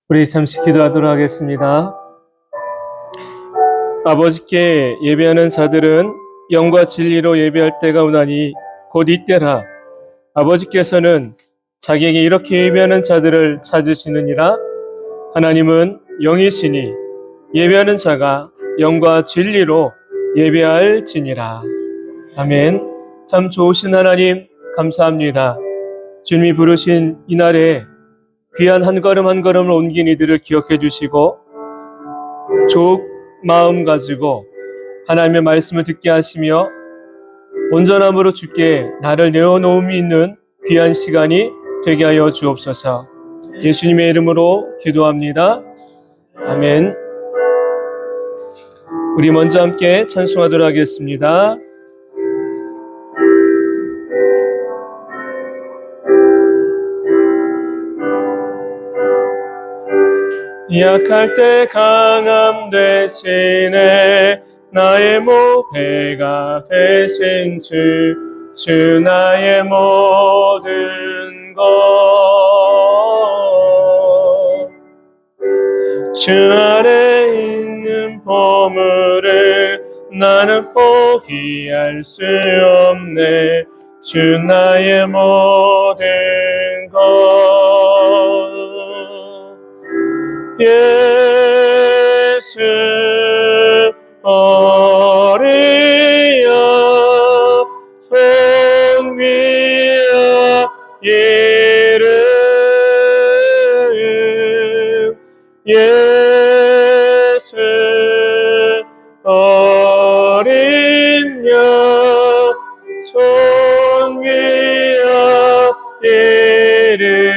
우리 잠시 기도하도록 하겠습니다. 아버지께 예배하는 자들은 영과 진리로 예배할 때가 오나니 곧 이때라. 아버지께서는 자기에게 이렇게 예배하는 자들을 찾으시느니라. 하나님은 영이시니 예배하는 자가 영과 진리로 예배할지니라. 아멘. 참 좋으신 하나님 감사합니다. 주님이 부르신 이날에 귀한 한 걸음 한 걸음을 옮긴 이들을 기억해 주시고 좁 마음 가지고 하나님의 말씀을 듣게 하시며 온전함으로 주께 나를 내어놓음이 있는 귀한 시간이 되게 하여 주옵소서. 예수님의 이름으로 기도합니다. 아멘. 우리 먼저 함께 찬송하도록 하겠습니다. 약할 때 강함 대신에 나의 모배가 되신 주 나의 모든 것. 주 안에 있는 보물을 나는 포기할 수 없네. 주 나의 모든 것. 예수 어리야 성비야 이름 예수 어린 양 성비야 이름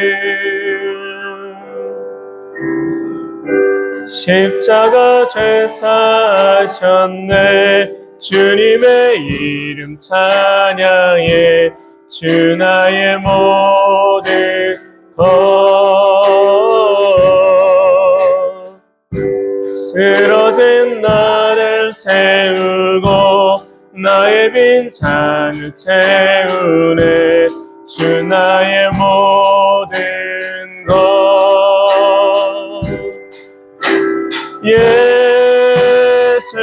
십자가 죄 사셨네. 주님의 이름 찬양해. 주 나의 모든 것. 쓰러진 나를 세우고 나의 빈 잔을 채우네. 주 나의 모든 것. 예수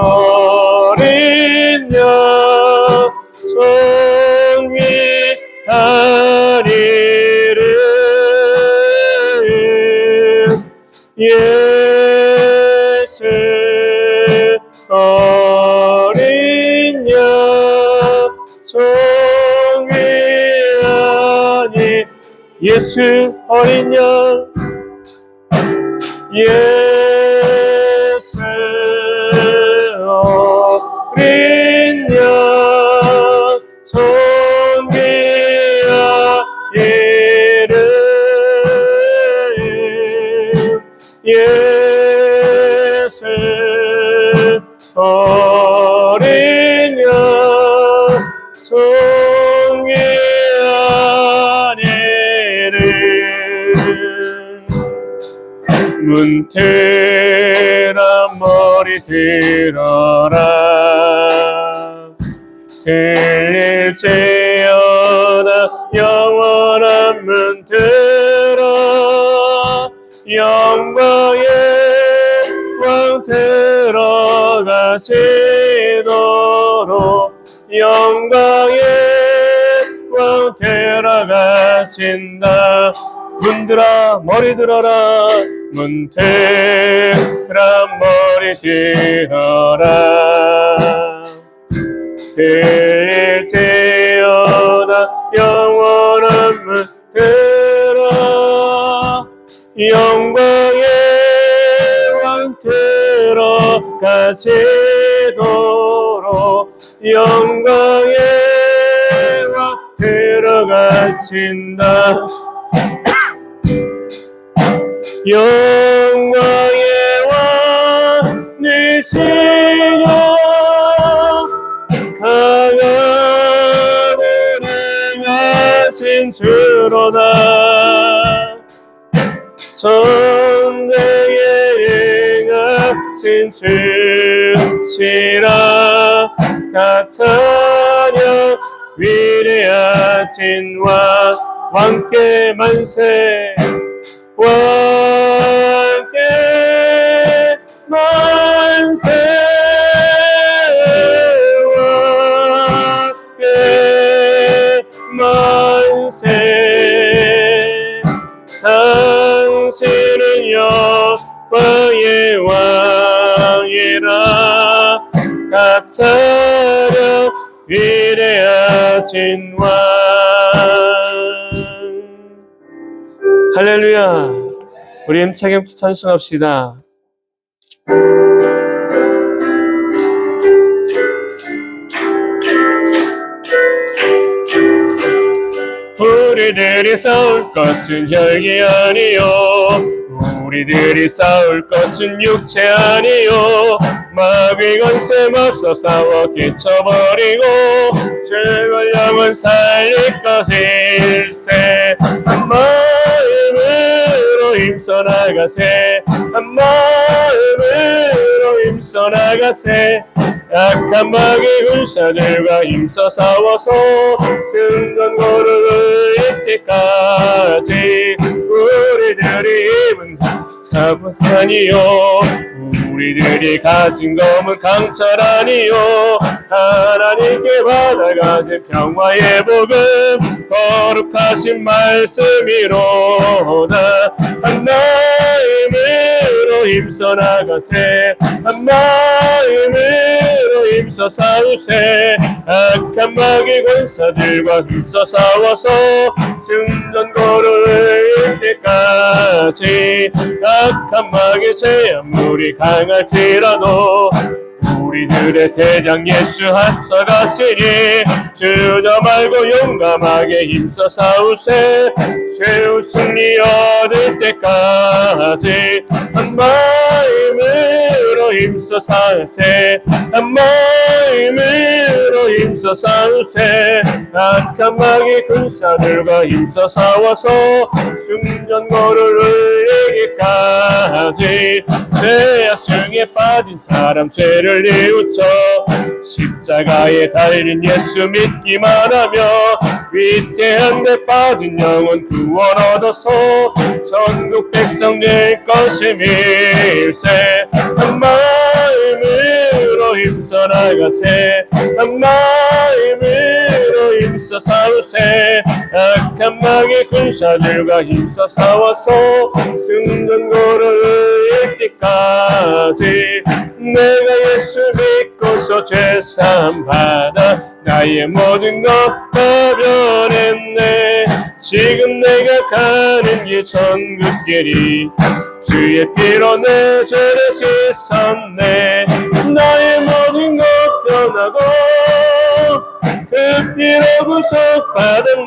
어린 양 성위한 이름 예수 어린 양 성위한 이름 예수 어린 양 예수 어린 양 성비야 이름 예수 어린 양 성비야 이름 문태라 머리 들어라. 들릴지어다 영원한 문 들어. 영광의 왕 들어가시도록 영광의 왕 들어가신다. 문들아 머리 들어라. 문들아 머리 들어라. 들릴지어다 영원한 문 들어. 영광의 왕 들어가시도록 영광의 왕 들어가신다. 영광의 왕 니시여 강하고 능하신 주로다. 전쟁에 응하신 주 넘치라 다 찬양 위대하신 왕께 만세 왕께 만세 왕께 만세 당신은 여호와의 왕이라 다 찬양 위대하신 왕 할렐루야. 우리 힘차게 함께 찬송합시다. 우리들이 싸울 것은 혈기 아니요 우리들이 싸울 것은 육체 아니요 마귀 권세 맞서 싸워 깨쳐버리고 죽을 영혼 살릴 것일세 한 마음으로 힘써 나가세 한 마음으로 힘써 나가세 약한 마귀 군사들과 힘써 싸워서 승전고를 이때까지 우리들이 입은 갑옷 아니요 우리들이 가진 검은 강철 아니요 하나님께 받아가신 평화의 복음 거룩하신 말씀이로다 한 마음으로 힘써 나가세 한 마음으로 힘써 싸우세 악한 마귀 권사들과 힘써 싸워서 승전고를 이때까지 악한 마귀 제 아무리 강할지라도 우리들의 대장 예수 앞서갔으니 주저 말고 용감하게 힘써 싸우세 최후 승리 얻을 때까지 한 마음으로 힘써 싸우세 한 마음으로 힘써 싸우세 악한 마귀 군사들과 힘써 싸워서 승전고를 이기까지 죄악 중에 빠진 사람 죄를 뉘우쳐 십자가에 달린 예수 믿기만 하며 위태한 데 빠진 영혼 구원 얻어서 전국 백성 될 것임일세 한 마음으로 힘써 나가세 한 마음으로 힘써 싸우세 악한 마귀 군사들과 힘써 싸워서 승전고를 이기까지 내가 예수 믿고서 죄사함 받아 나의 모든 것 다 변했네 지금 내가 가는 길 천국길이 주의 피로 내 죄를 씻었네 나의 모든 것 변하고 그 피로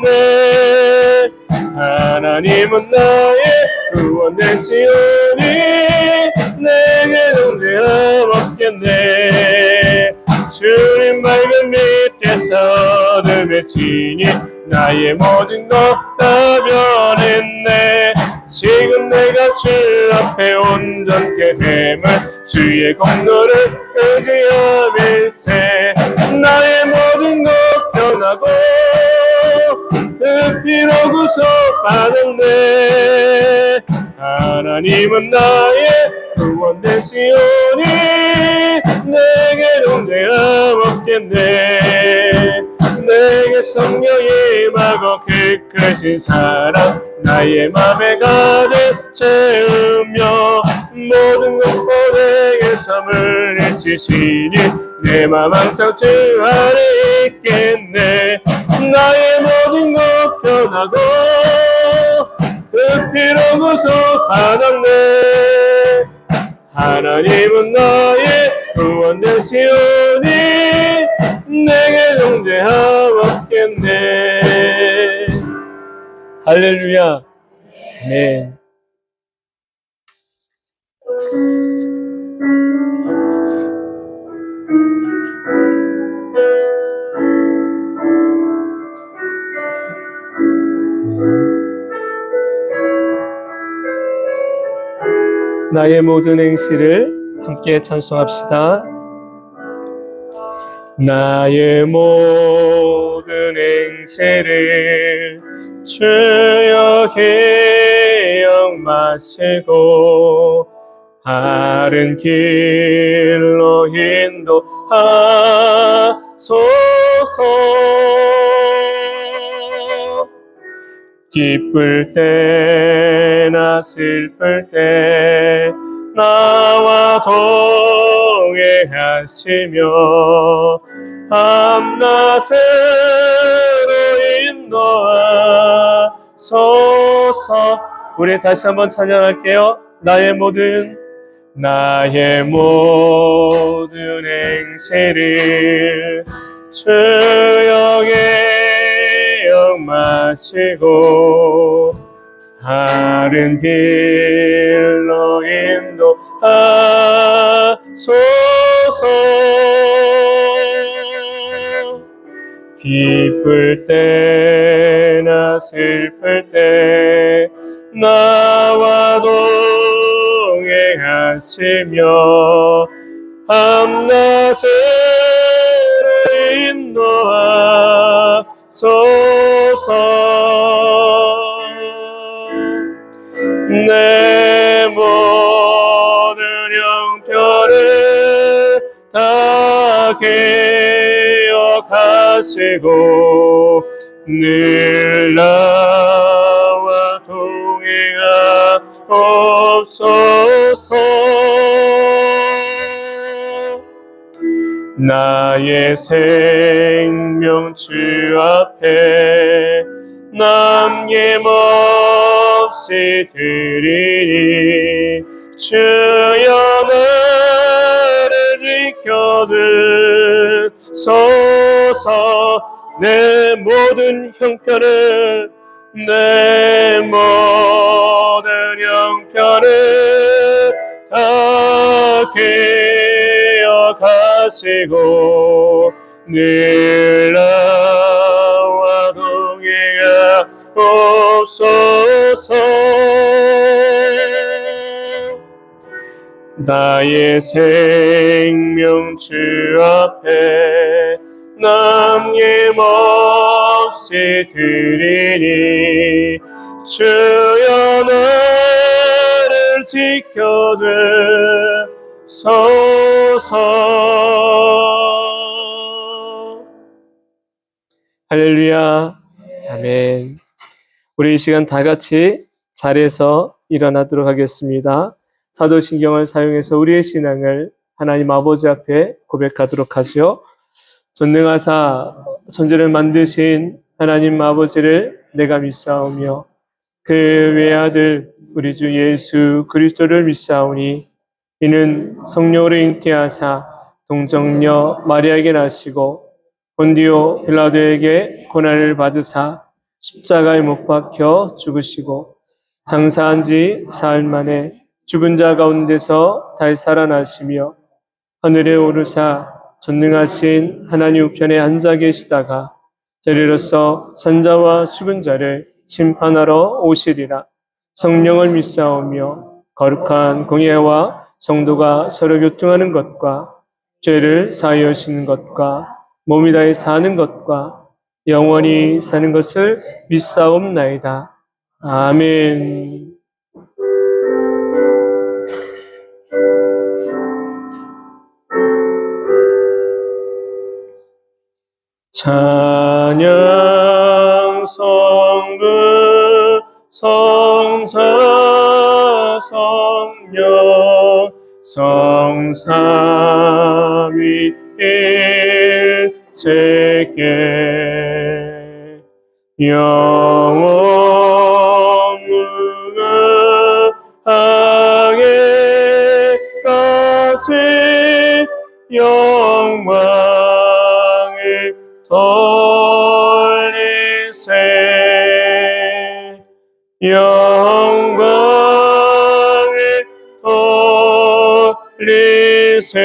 구속받았네 하나님은 나의 구원 되시오니 내게 동대함 없겠네 주님 맑은 밑에서 어둠에 지니 나의 모든 것 다 변했네 지금 내가 주 앞에 온전케 됨을 주의 공로를 의지함일세 나의 모든 것 변하고 그 피로 구속받았네 하나님은 나의 구원 되시오니 내게 동대함 없겠네 내게 성령이 임하고 그 크신 사랑 나의 맘에 가득 채우며 모든 것보다 섬을 일치시니 내 맘 항상 주 안에 있겠네 나의 모든 것 변하고 그 피로 구속받았네 하나님은 나의 구원 되시오니 내게 동대함 없겠네 할렐루야 아멘 나의 모든 행실을 함께 찬송합시다. 나의 모든 행세를 주여 기억마시고 바른 길로 인도하소서. 기쁠 때나 슬플 때 나와 동행하시며 밤낮으로 인도하소서. 우리 다시 한번 찬양할게요. 나의 모든 행세를 주여 기억마시고 바른 길로 인도하소서. 기쁠 때나 슬플 때 나와 동행하시며 밤낮으로 인도하소서. 내 모든 형편을 다 기억하시고 늘 나와 동행하옵소서. 나의 생명 주 앞에 남김없이 드리니 주여 나를 지켜주소서. 내 모든 형편을 다 기억하시고 늘 나와 동행하옵소서. 나의 생명 주 앞에 남김없이 드리니 주여 나를 지켜주소서. 할렐루야. 아멘. 우리 이 시간 다 같이 자리에서 일어나도록 하겠습니다. 사도신경을 사용해서 우리의 신앙을 하나님 아버지 앞에 고백하도록 하지요. 전능하사 천지를 만드신 하나님 아버지를 내가 믿사오며 그 외아들 우리 주 예수 그리스도를 믿사오니 이는 성령으로 잉태하사 동정녀 마리아에게 나시고 본디오 빌라도에게 고난을 받으사 십자가에 못 박혀 죽으시고 장사한 지 사흘 만에 죽은 자 가운데서 다시 살아나시며 하늘에 오르사 전능하신 하나님 우편에 앉아 계시다가 저리로서 산자와 죽은 자를 심판하러 오시리라. 성령을 믿사오며 거룩한 공예와 성도가 서로 교통하는 것과 죄를 사하여시는 것과 몸이 다해 사는 것과 영원히 사는 것을 믿사옵나이다. 아멘. 찬양 성부 성자 성령 성삼위 일체계 영원 무궁하게 가세 영광을 돌리세 영광을 돌리세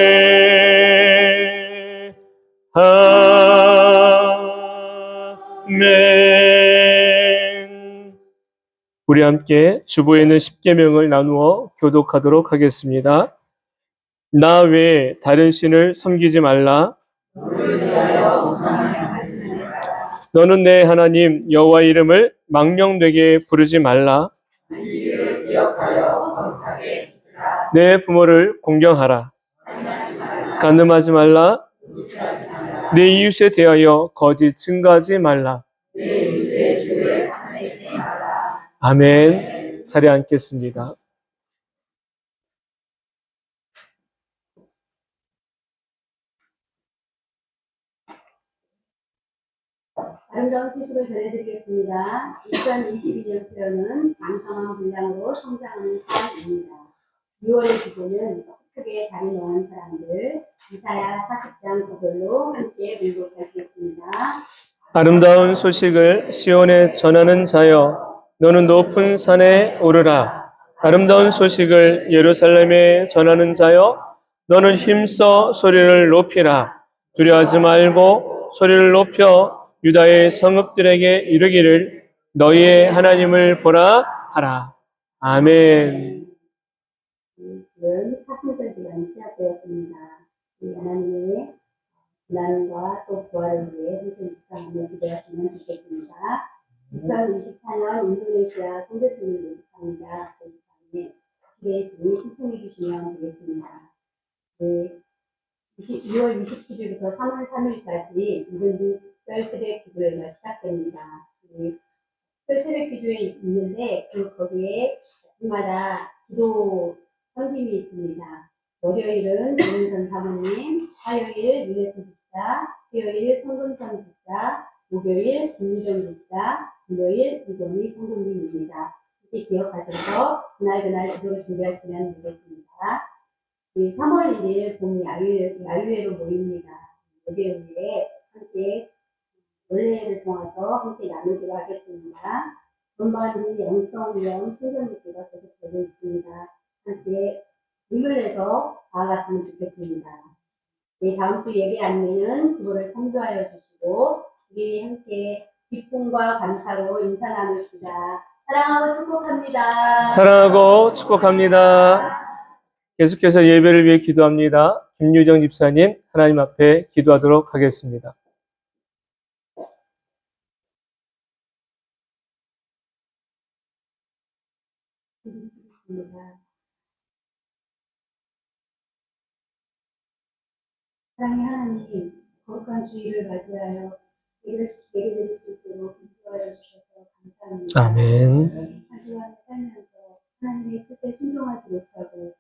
아멘. 우리 함께 주보에 있는 10계명을 나누어 교독하도록 하겠습니다. 나 외에 다른 신을 섬기지 말라. 너는 내 하나님 여호와 이름을 망령되게 부르지 말라. 내 부모를 공경하라. 간음하지 말라. 내 이웃에 대하여 거짓 증거하지 말라. 아멘. 자리에 앉겠습니다. 아름다운 소식을 전해드리겠습니다. 2022년 표현은 강성한 분량으로 성장하는 사람입니다. 6월의 주제는 크게 다리 놓은 사람들, 이사야 40장 9절로 함께 공독하겠습니다. 아름다운 소식을 시온에 전하는 자여, 너는 높은 산에 오르라. 아름다운 소식을 예루살렘에 전하는 자여, 너는 힘써 소리를 높이라. 두려워하지 말고 소리를 높여 유다의 성읍들에게 이르기를 너희의 하나님을 보라 하라. 아멘. 지금 사순절 기간이 시작되었습니다. 이 하나님의 고난과 또 부활을 위해 항상 묵상하며 기도하시면 좋겠습니다. 2024년 인도네시아 선교팀을 모집합니다. 그 시간에 기대해 주니 신청해 주시면 되겠습니다. 네, 2월 27일부터 3월 3일까지 이른비 특별세례 기도회가 시작됩니다. 특별세례 기도회 있는데 거기에 아침마다 기도 선심이 있습니다. 월요일은 윤은선 사모님, 화요일 윤혜수 집사, 수요일 성금선 집사, 목요일 김유정 집사, 금요일 이동희 성금님입니다. 이렇게 기억하셔서 그날 기도를 준비하시면 되겠습니다. 3월 1일 봄 야유회로 모입니다. 목요일에 함께 원래를 통해서 함께 나누기로 하겠습니다. 전반은 영성위원 풍경기가 계속되고 있습니다. 함께 힘을 내서 나아갔으면 좋겠습니다. 네, 다음 주 예배 안내는 주보를 참조하여 주시고 우리 함께 기쁨과 감사로 인사 나눕시다. 사랑하고 축복합니다. 사랑하고 축복합니다. 계속해서 예배를 위해 기도합니다. 김유정 집사님, 하나님 앞에 기도하도록 하겠습니다. 사랑의 하나님, 거룩한 주일을 맞이하여 예배를 드릴 수 있도록 인도하여 주셔서 감사합니다. 아멘. 한 주간 살면서 하나님의 뜻에 순종하지 못하고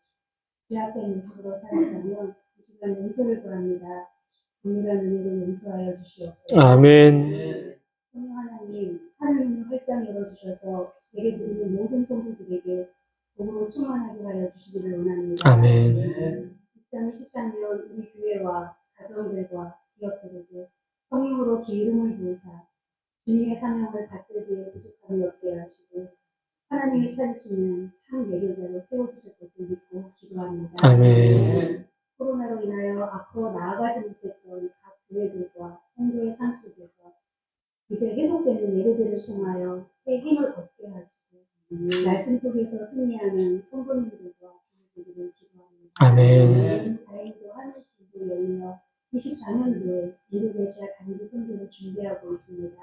죄악된 모습으로 살았다면 이 시간 용서를 구합니다. 동일한 은혜로 용서하여 주시옵소서. 아멘. 성령 하나님, 하늘문을 활짝 열어주셔서 예배 드리는 모든 성도들에게 복으로 충만하게 하여 주시기를 원합니다. 아멘. 2023년 우리 교회와 가정들과 기업들에게 성령으로 기름을 부으사 주님의 사명을 받들기에 부족함이 없게 하시고 하나님이 찾으시는 참 예배자로 세워주실 것을 믿고 기도합니다. 아멘. 코로나로 인하여 앞으로 나아가지 못했던 각 교회들과 성도의 삶 속에서 이제 회복되는 예배들을 통하여 새 힘을 얻게 하시고 말씀 속에서 승리하는 성도님들과 교회들을 기도합니다. 아멘. 다행히도 하늘 길도 열려 24년도에 인도네시아 단기 선교를 준비하고 있습니다.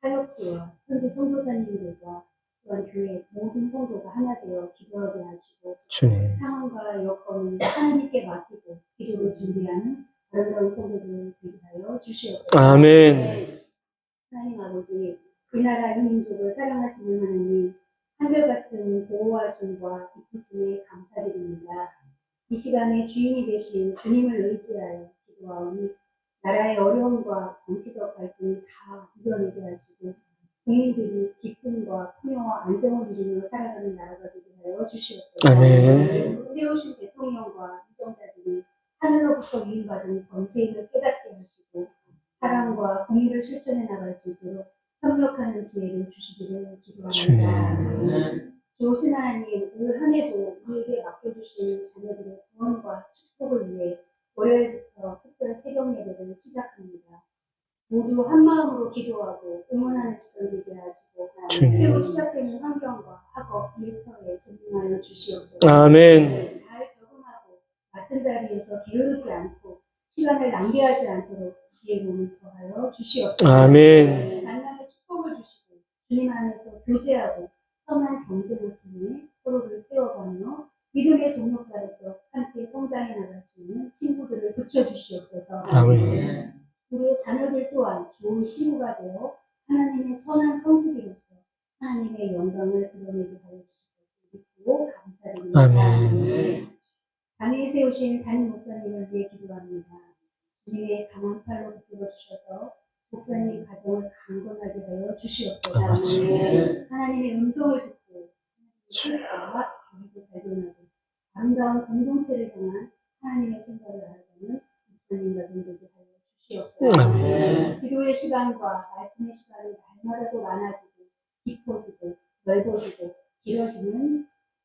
사역지와 현지 선교사님들과 또한 교회 모든 성도가 하나 되어 기도하게 하시고 주님. 상황과 여건을 하나님께 맡기고 기도를 준비하는 아름다운 성도들 되게 하여 주시옵소서. 아멘. 하나님 아버지, 이 나라 이 민족을 사랑하시는 하나님, 한결같은 보호하심과 이끄심에 감사드립니다. 이 시간에 주인이 되신 주님을 의지하여 기도하오니 나라의 어려움과 정치적 갈등을 다 이겨내게 하시고 국민들이 기쁨과 풍요와 안정을 누리며 살아가는 나라가 되게 하여 주시옵소서. 아멘. 세우신 대통령과 행정자들이 하늘로부터 위임받은 권세임을 깨닫게 하시고 사랑과 공의를 실천해 나갈 수 있도록 협력하는 지혜를 주시기를 기도합니다. 좋으신 하나님, 올 한 해도 우리에게 맡겨주신 자녀들의 구원과 축복을 위해 월요일부터 특별 새벽 예배를 시작합니다. 모두 한 마음으로 기도하고 응원하는 시간 되게 하시고 새로 시작되는 환경과 학업, 일터에 동행하여 주시옵소서. 아멘. 잘 적응하고 같은 자리에서 게으르지 않고 시간을 낭비하지 않도록 지혜의 몸을 더하여 주시옵소서. 아멘. 만남의 축복을 주시고 주님 안에서 교제하고 선한 경쟁을 통해 서로를 세워가며 믿음의 동역자로서 함께 성장해 나갈 수 있는 친구들을 붙여주시옵소서. 아멘. 우리의 자녀들 또한 좋은 친구가 되어 하나님의 선한 성지기로서 하나님의 영광을 드러내게 하여 주시옵소서. 믿고 감사드립니다. 아멘. 단위에 세우신 담임 목사님을 위해 기도합니다. 주님의 강한 팔로 붙들어 주셔서 목사님 가정을 강건하게 하여 주시옵소서. 아멘. 하나님의 음성을 듣고 하나님의 교리도 발견하고 아름다운 공동체를 향한 하나님의 생각을 알아가는 목사님 가정되게 하여 주시옵소서. 아멘. 기도의 시간과 말씀의 시간이 날마다도 많아지고 깊어지고 넓어지고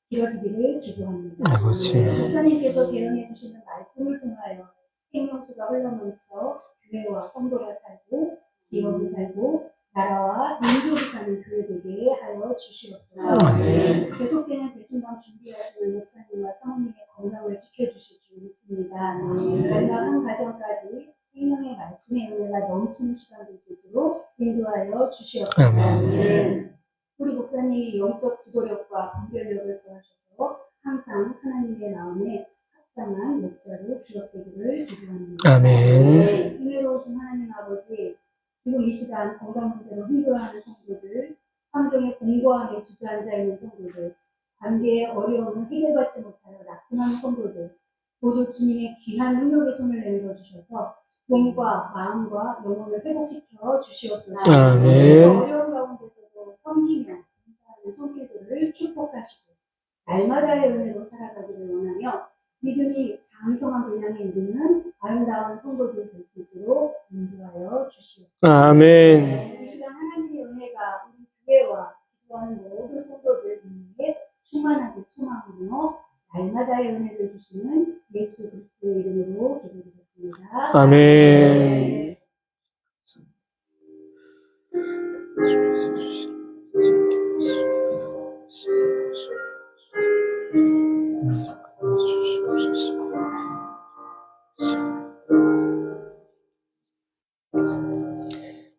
길어지기를 기도합니다. 아버지. 목사님께서 개헌해 주시는 말씀을 통하여 생명수가 흘러넘쳐 교회와 성도가 살고 지역이 살고 나라와 민족이 사는 교회 되게 하여 주시옵소서. 아멘. 계속되는 대신방 준비하시는 목사님과 사모님의 건강을 지켜주실 줄 믿습니다. 마지막 한 가정까지 생명의 말씀의 은혜가 넘치는 시간 될 수 있도록 인도하여 주시옵소서. 아멘. 우리 목사님이 영적 지도력과 분별력을 더하셔서 항상 하나님의 마음에 합당한 목자로 기억되기를 기도합니다. 아멘. 은혜로우신 하나님 아버지, 지금 이 시간 건강 문제로 힘들어하는 성도들, 환경의 공고함에 주저앉아 있는 성도들, 관계의 어려움을 해결받지 못하여 낙심하는 성도들, 모두 주님의 귀한 능력의 손을 내밀어 주셔서 몸과 마음과 영혼을 회복시켜 주시옵소서. 아멘. 어려운 가운데서도 섬기며 감사하는 손길들을 축복하시고 날마다의 은혜로 살아가기를 원하며 믿음이 장성한 분량에 이르는 아름다운 성도들 될 수 있도록 인도하여 주시옵소서. 아멘. 이 시간 하나님의 은혜가 우리 교회와 기도하는 모든 성도들 위해 충만하게 충만하며 날마다의 은혜를 주시는 예수 그리스도의 이름으로 기도드렸습니다. 아멘.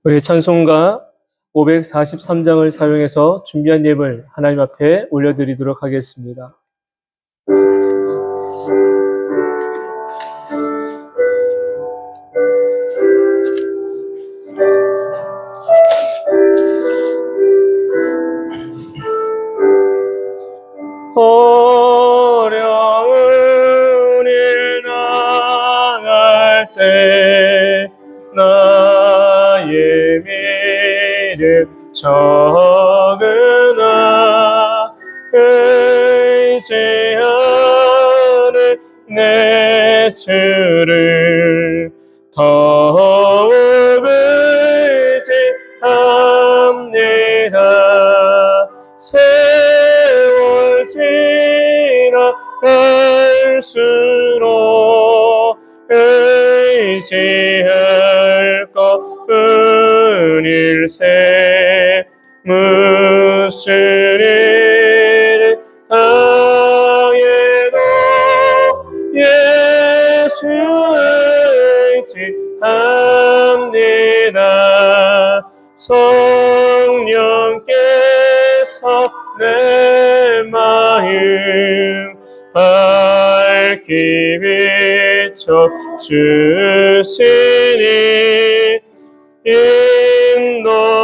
우리 찬송가 543장을 사용해서 준비한 예물 하나님 앞에 올려드리도록 하겠습니다. 어려운 일 당할 때 나의 미륵 적으나 의지하는 내 주를 더욱 의지합니다. 세월 지나갈수록 의지할 것뿐일세. 무슨 일 당해도 예수 의지합니다. 성령께서 내 마음 밝히 비춰 주시니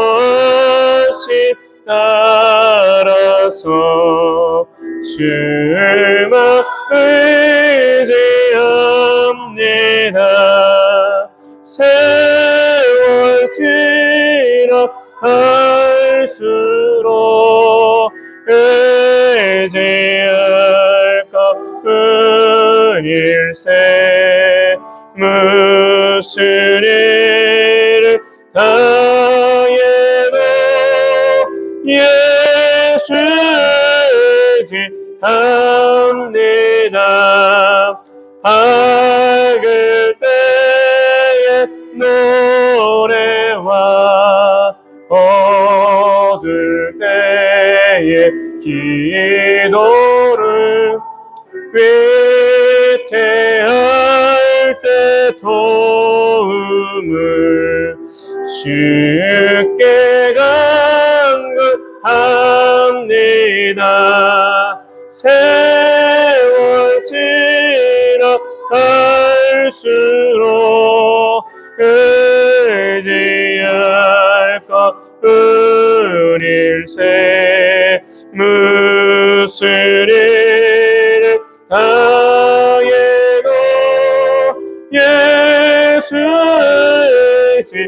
인도하시 따라서 주만 의지합니다. 세월 지나갈수록 의지할 것뿐일세. 무슨 일을 당해도 예수 의지합니다. 밝을 때에 노래와 어두울 때에 기도를 위태할 때도 주께 간구합니다. 세월 지나갈수록 의지할 것뿐일세. 무슨 일을 당해도 예수 의지합니다.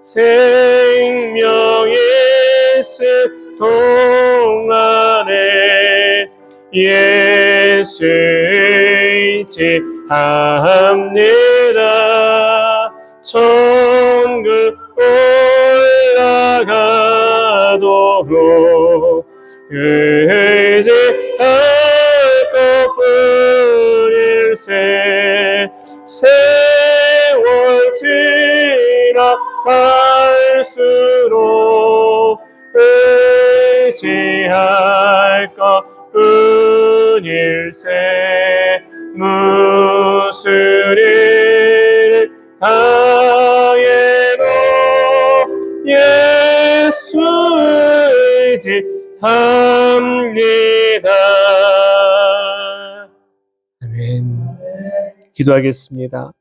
생명 예수 동안에 예수 의지합니다. 천국 올라가도록 의지할 것뿐일세. 세월 지나갈수록 의지할 것뿐일세. 무슨 일을 당해도 예수 의지합니다. 아멘. 기도하겠습니다.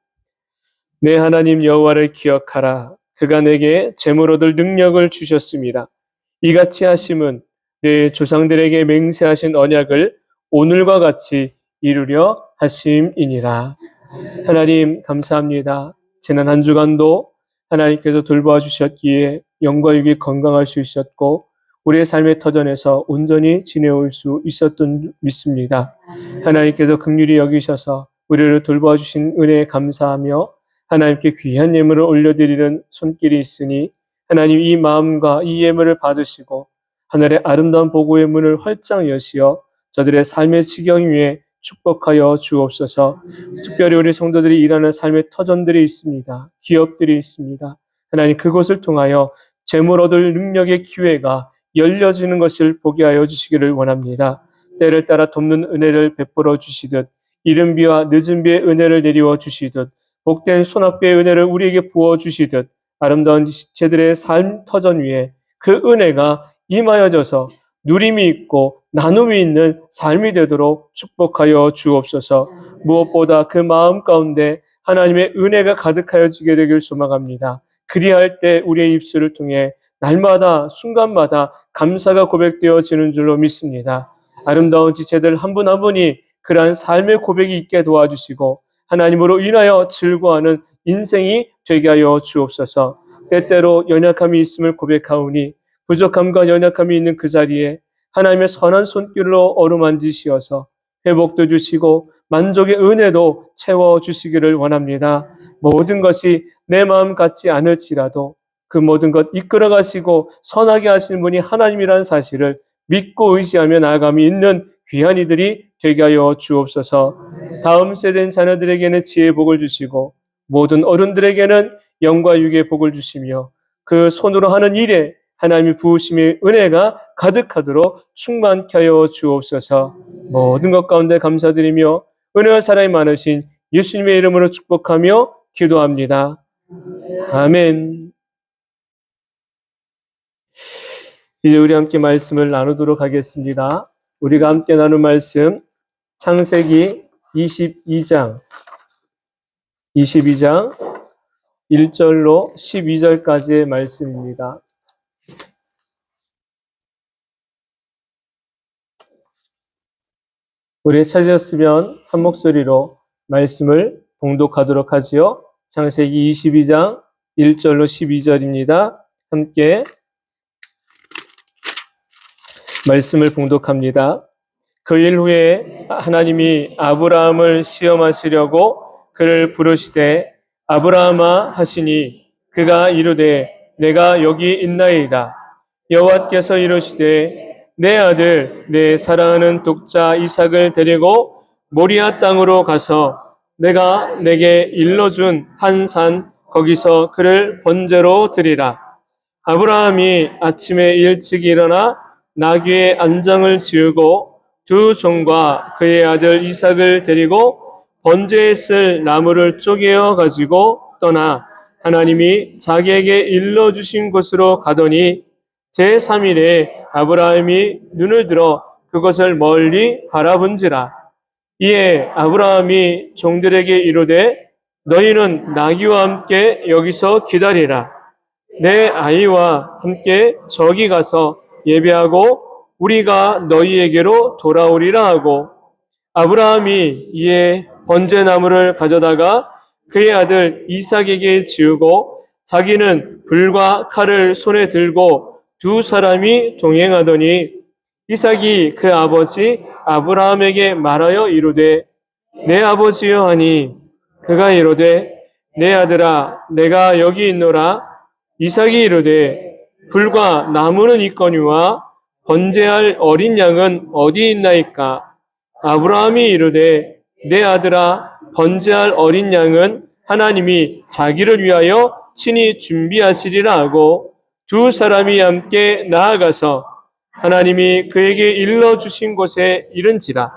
내 하나님 여호와를 기억하라. 그가 내게 재물 얻을 능력을 주셨습니다. 이같이 하심은 내 조상들에게 맹세하신 언약을 오늘과 같이 이루려 하심이니라. 하나님 감사합니다. 지난 한 주간도 하나님께서 돌보아 주셨기에 영과 육이 건강할 수 있었고 우리의 삶의 터전에서 온전히 지내올 수 있었던 믿습니다. 하나님께서 긍휼히 여기셔서 우리를 돌보아 주신 은혜에 감사하며 하나님께 귀한 예물을 올려드리는 손길이 있으니 하나님 이 마음과 이 예물을 받으시고 하늘의 아름다운 보고의 문을 활짝 여시어 저들의 삶의 지경 위에 축복하여 주옵소서. 특별히 우리 성도들이 일하는 삶의 터전들이 있습니다. 기업들이 있습니다. 하나님 그곳을 통하여 재물 얻을 능력의 기회가 열려지는 것을 보게 하여 주시기를 원합니다. 때를 따라 돕는 은혜를 베풀어 주시듯 이른 비와 늦은 비의 은혜를 내리워 주시듯 복된 소낙비의 은혜를 우리에게 부어 주시듯 아름다운 지체들의 삶 터전 위에 그 은혜가 임하여져서 누림이 있고 나눔이 있는 삶이 되도록 축복하여 주옵소서. 무엇보다 그 마음 가운데 하나님의 은혜가 가득하여지게 되길 소망합니다. 그리할 때 우리의 입술을 통해 날마다 순간마다 감사가 고백되어지는 줄로 믿습니다. 아름다운 지체들 한 분 한 분이 그러한 삶의 고백이 있게 도와주시고 하나님으로 인하여 즐거워하는 인생이 되게 하여 주옵소서. 때때로 연약함이 있음을 고백하오니 부족함과 연약함이 있는 그 자리에 하나님의 선한 손길로 어루만지시어서 회복도 주시고 만족의 은혜도 채워주시기를 원합니다. 모든 것이 내 마음 같지 않을지라도 그 모든 것 이끌어 가시고 선하게 하시는 분이 하나님이라는 사실을 믿고 의지하며 나아감이 있는 귀한 이들이 되게 하여 주옵소서. 다음 세대 자녀들에게는 지혜의 복을 주시고 모든 어른들에게는 영과 육의 복을 주시며 그 손으로 하는 일에 하나님의 부으심의 은혜가 가득하도록 충만케 하여 주옵소서. 모든 것 가운데 감사드리며 은혜와 사랑이 많으신 예수님의 이름으로 축복하며 기도합니다. 아멘. 이제 우리 함께 말씀을 나누도록 하겠습니다. 우리가 함께 나눌 말씀 창세기 22장 1절로 12절까지의 말씀입니다. 우리 찾으셨으면 한 목소리로 말씀을 봉독하도록 하지요. 창세기 22장 1절로 12절입니다. 함께 말씀을 봉독합니다. 그 일 후에 하나님이 아브라함을 시험하시려고 그를 부르시되 아브라함아 하시니 그가 이르되 내가 여기 있나이다. 여호와께서 이르시되 내 아들 내 사랑하는 독자 이삭을 데리고 모리아 땅으로 가서 내가 내게 일러준 한 산 거기서 그를 번제로 드리라. 아브라함이 아침에 일찍 일어나 나귀의 안장을 지우고 두 종과 그의 아들 이삭을 데리고 번제에 쓸 나무를 쪼개어 가지고 떠나 하나님이 자기에게 일러주신 곳으로 가더니 제3일에 아브라함이 눈을 들어 그것을 멀리 바라본지라. 이에 아브라함이 종들에게 이르되 너희는 나귀와 함께 여기서 기다리라. 내 아이와 함께 저기 가서 예배하고 우리가 너희에게로 돌아오리라 하고, 아브라함이 이에 번제나무를 가져다가 그의 아들 이삭에게 지우고 자기는 불과 칼을 손에 들고 두 사람이 동행하더니 이삭이 그 아버지 아브라함에게 말하여 이르되 내 아버지여 하니 그가 이르되 내 아들아 내가 여기 있노라. 이삭이 이르되 불과 나무는 있거니와 번제할 어린 양은 어디 있나이까. 아브라함이 이르되 내 아들아 번제할 어린 양은 하나님이 자기를 위하여 친히 준비하시리라 하고 두 사람이 함께 나아가서 하나님이 그에게 일러주신 곳에 이른지라.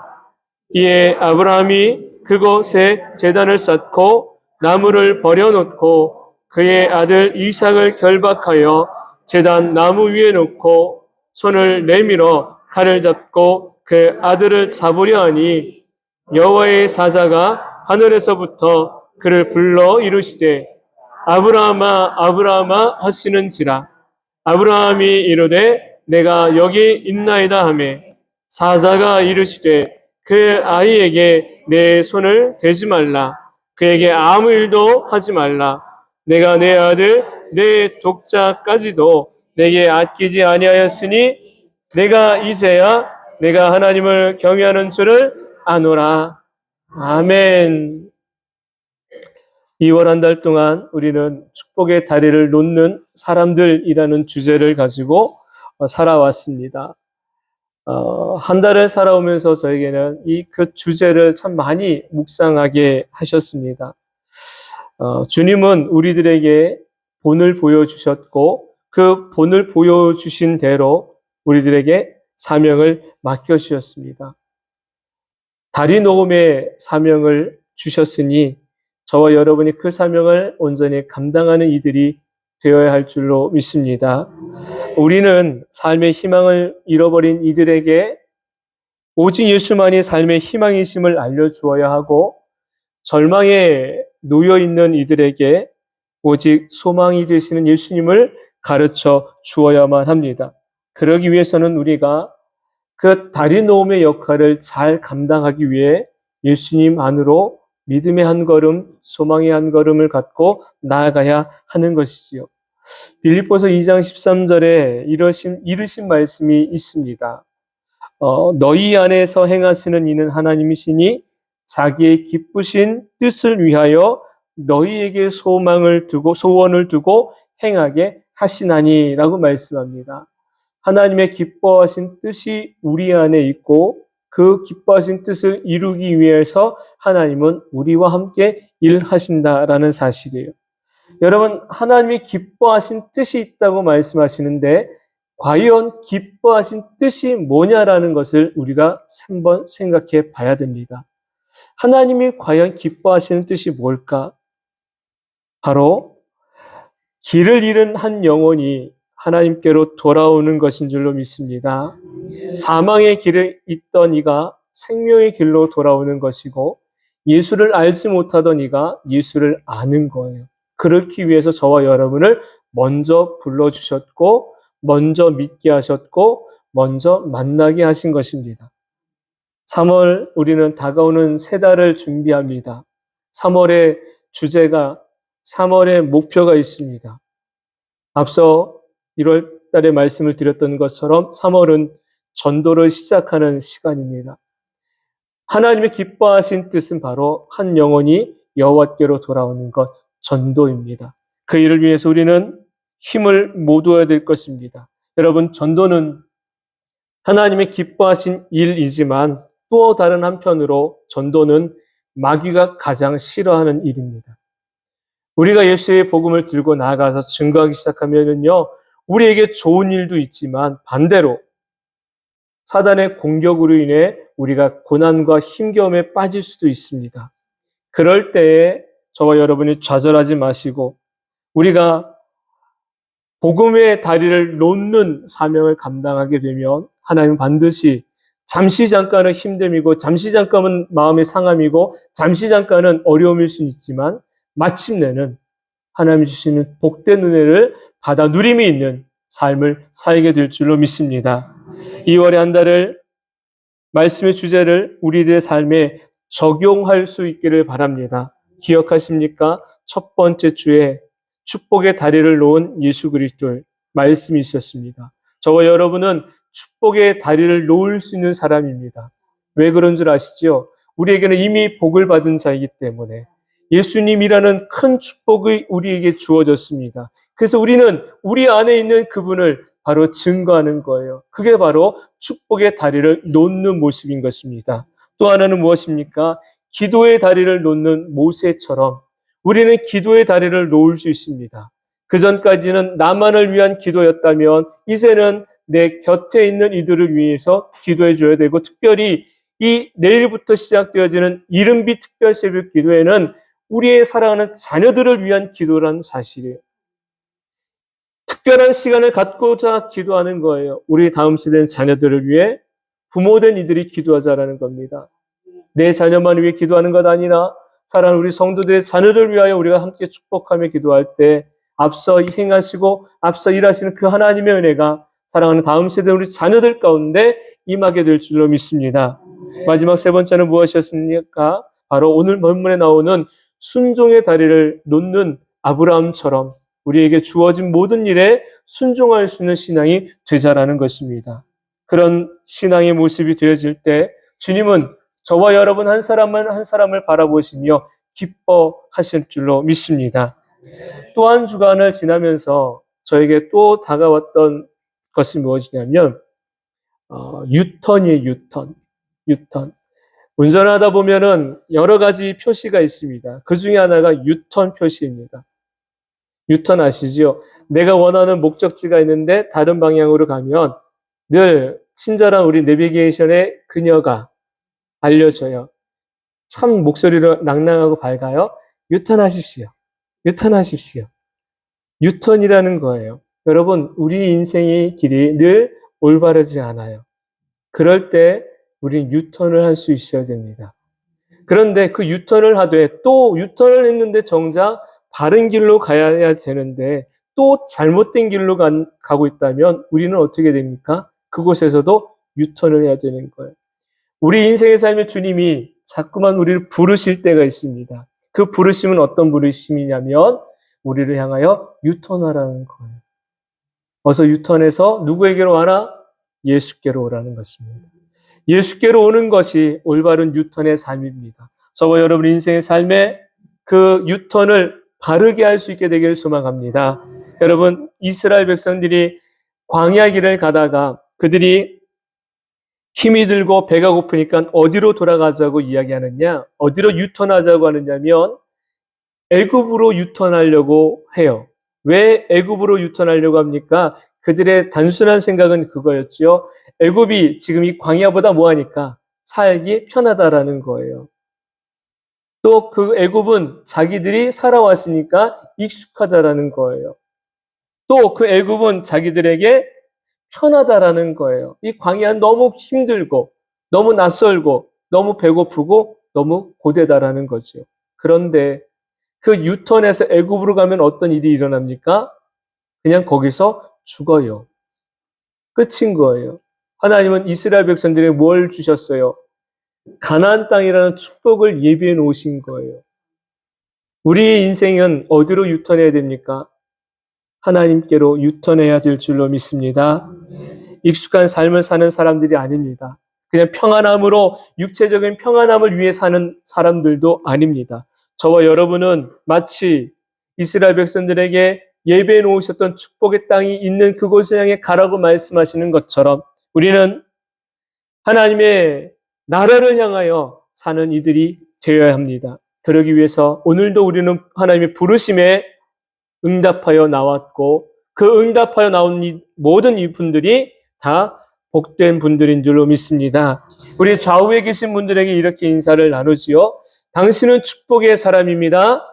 이에 아브라함이 그곳에 제단을 쌓고 나무를 버려놓고 그의 아들 이삭을 결박하여 제단 나무 위에 놓고 손을 내밀어 칼을 잡고 그 아들을 잡으려 하니 여호와의 사자가 하늘에서부터 그를 불러 이르시되 아브라함아 아브라함아 하시는지라. 아브라함이 이르되 내가 여기 있나이다 하매 사자가 이르시되 그 아이에게 내 손을 대지 말라. 그에게 아무 일도 하지 말라. 내가 내 아들 내 독자까지도 내게 아끼지 아니하였으니 내가 이제야 내가 하나님을 경외하는 줄을 아노라. 아멘. 2월 한 달 동안 우리는 축복의 다리를 놓는 사람들이라는 주제를 가지고 살아왔습니다. 한 달을 살아오면서 저에게는 그 주제를 참 많이 묵상하게 하셨습니다. 주님은 우리들에게 본을 보여주셨고 그 본을 보여주신 대로 우리들에게 사명을 맡겨주셨습니다. 다리 놓음의 사명을 주셨으니 저와 여러분이 그 사명을 온전히 감당하는 이들이 되어야 할 줄로 믿습니다. 우리는 삶의 희망을 잃어버린 이들에게 오직 예수만이 삶의 희망이심을 알려주어야 하고 절망에 놓여있는 이들에게 오직 소망이 되시는 예수님을 가르쳐 주어야만 합니다. 그러기 위해서는 우리가 그 다리 놓음의 역할을 잘 감당하기 위해 예수님 안으로 믿음의 한 걸음, 소망의 한 걸음을 갖고 나아가야 하는 것이지요. 빌립보서 2장 13절에 이르신 말씀이 있습니다. 너희 안에서 행하시는 이는 하나님이시니 자기의 기쁘신 뜻을 위하여 너희에게 소원을 두고 행하게 하시나니라고 말씀합니다. 하나님의 기뻐하신 뜻이 우리 안에 있고 그 기뻐하신 뜻을 이루기 위해서 하나님은 우리와 함께 일하신다라는 사실이에요. 여러분, 하나님이 기뻐하신 뜻이 있다고 말씀하시는데 과연 기뻐하신 뜻이 뭐냐라는 것을 우리가 한번 생각해 봐야 됩니다. 하나님이 과연 기뻐하시는 뜻이 뭘까? 바로 길을 잃은 한 영혼이 하나님께로 돌아오는 것인 줄로 믿습니다. 사망의 길에 있던 이가 생명의 길로 돌아오는 것이고 예수를 알지 못하던 이가 예수를 아는 거예요. 그렇기 위해서 저와 여러분을 먼저 불러주셨고 먼저 믿게 하셨고 먼저 만나게 하신 것입니다. 3월 우리는 다가오는 새 달을 준비합니다. 3월의 주제가 3월의 목표가 있습니다. 앞서 1월 달에 말씀을 드렸던 것처럼 3월은 전도를 시작하는 시간입니다. 하나님의 기뻐하신 뜻은 바로 한 영혼이 여호와께로 돌아오는 것, 전도입니다. 그 일을 위해서 우리는 힘을 모두어야 될 것입니다. 여러분, 전도는 하나님의 기뻐하신 일이지만 또 다른 한편으로 전도는 마귀가 가장 싫어하는 일입니다. 우리가 예수의 복음을 들고 나아가서 증거하기 시작하면요, 우리에게 좋은 일도 있지만 반대로 사단의 공격으로 인해 우리가 고난과 힘겨움에 빠질 수도 있습니다. 그럴 때에 저와 여러분이 좌절하지 마시고 우리가 복음의 다리를 놓는 사명을 감당하게 되면 하나님 반드시 잠시 잠깐은 힘듦이고 잠시 잠깐은 마음의 상함이고 잠시 잠깐은 어려움일 수는 있지만 마침내는 하나님이 주시는 복된 은혜를 받아 누림이 있는 삶을 살게 될 줄로 믿습니다. 2월의 한 달을 말씀의 주제를 우리들의 삶에 적용할 수 있기를 바랍니다. 기억하십니까? 첫 번째 주에 축복의 다리를 놓은 예수 그리스도의 말씀이 있었습니다. 저와 여러분은 축복의 다리를 놓을 수 있는 사람입니다. 왜 그런 줄 아시죠? 우리에게는 이미 복을 받은 자이기 때문에 예수님이라는 큰 축복이 우리에게 주어졌습니다. 그래서 우리는 우리 안에 있는 그분을 바로 증거하는 거예요. 그게 바로 축복의 다리를 놓는 모습인 것입니다. 또 하나는 무엇입니까? 기도의 다리를 놓는 모세처럼 우리는 기도의 다리를 놓을 수 있습니다. 그 전까지는 나만을 위한 기도였다면 이제는 내 곁에 있는 이들을 위해서 기도해 줘야 되고 특별히 이 내일부터 시작되어지는 이른비 특별 새벽 기도에는 우리의 사랑하는 자녀들을 위한 기도라는 사실이에요. 특별한 시간을 갖고자 기도하는 거예요. 우리 다음 세대는 자녀들을 위해 부모된 이들이 기도하자라는 겁니다. 내 자녀만 위해 기도하는 것 아니라 사랑하는 우리 성도들의 자녀를 위하여 우리가 함께 축복하며 기도할 때 앞서 행하시고 앞서 일하시는 그 하나님의 은혜가 사랑하는 다음 세대 우리 자녀들 가운데 임하게 될 줄로 믿습니다. 마지막 세 번째는 무엇이었습니까? 바로 오늘 본문에 나오는 순종의 다리를 놓는 아브라함처럼 우리에게 주어진 모든 일에 순종할 수 있는 신앙이 되자라는 것입니다. 그런 신앙의 모습이 되어질 때 주님은 저와 여러분 한 사람을 바라보시며 기뻐하실 줄로 믿습니다. 또 한 주간을 지나면서 저에게 또 다가왔던 것이 무엇이냐면 유턴이에요. 유턴. 운전하다 보면은 여러 가지 표시가 있습니다. 그 중에 하나가 유턴 표시입니다. 유턴 아시죠? 내가 원하는 목적지가 있는데 다른 방향으로 가면 늘 친절한 우리 내비게이션의 그녀가 알려줘요. 참 목소리로 낭낭하고 밝아요. 유턴하십시오. 유턴하십시오. 유턴이라는 거예요. 여러분, 우리 인생의 길이 늘 올바르지 않아요. 그럴 때 우리는 유턴을 할 수 있어야 됩니다. 그런데 그 유턴을 하되 또 유턴을 했는데 정작 바른 길로 가야 되는데 또 잘못된 길로 가고 있다면 우리는 어떻게 됩니까? 그곳에서도 유턴을 해야 되는 거예요. 우리 인생의 삶에 주님이 자꾸만 우리를 부르실 때가 있습니다. 그 부르심은 어떤 부르심이냐면 우리를 향하여 유턴하라는 거예요. 어서 유턴해서 누구에게로 와라? 예수께로 오라는 것입니다. 예수께로 오는 것이 올바른 유턴의 삶입니다. 저와 여러분 인생의 삶에 그 유턴을 바르게 할 수 있게 되기를 소망합니다. 여러분, 이스라엘 백성들이 광야 길을 가다가 그들이 힘이 들고 배가 고프니까 어디로 돌아가자고 이야기하느냐? 어디로 유턴하자고 하느냐면 애굽으로 유턴하려고 해요. 왜 애굽으로 유턴하려고 합니까? 그들의 단순한 생각은 그거였지요. 애굽이 지금 이 광야보다 뭐하니까 살기 편하다라는 거예요. 또 그 애굽은 자기들이 살아왔으니까 익숙하다라는 거예요. 또 그 애굽은 자기들에게 편하다라는 거예요. 이 광야는 너무 힘들고 너무 낯설고 너무 배고프고 너무 고되다라는 거죠. 그런데 그 유턴에서 애굽으로 가면 어떤 일이 일어납니까? 그냥 거기서 죽어요. 끝인 거예요. 하나님은 이스라엘 백성들에게 뭘 주셨어요? 가나안 땅이라는 축복을 예비해 놓으신 거예요. 우리의 인생은 어디로 유턴해야 됩니까? 하나님께로 유턴해야 될 줄로 믿습니다. 익숙한 삶을 사는 사람들이 아닙니다. 그냥 평안함으로 육체적인 평안함을 위해 사는 사람들도 아닙니다. 저와 여러분은 마치 이스라엘 백성들에게 예배해 놓으셨던 축복의 땅이 있는 그곳을 향해 가라고 말씀하시는 것처럼 우리는 하나님의 나라를 향하여 사는 이들이 되어야 합니다. 그러기 위해서 오늘도 우리는 하나님의 부르심에 응답하여 나왔고 그 응답하여 나온 모든 이분들이 다 복된 분들인 줄로 믿습니다. 우리 좌우에 계신 분들에게 이렇게 인사를 나누지요. 당신은 축복의 사람입니다.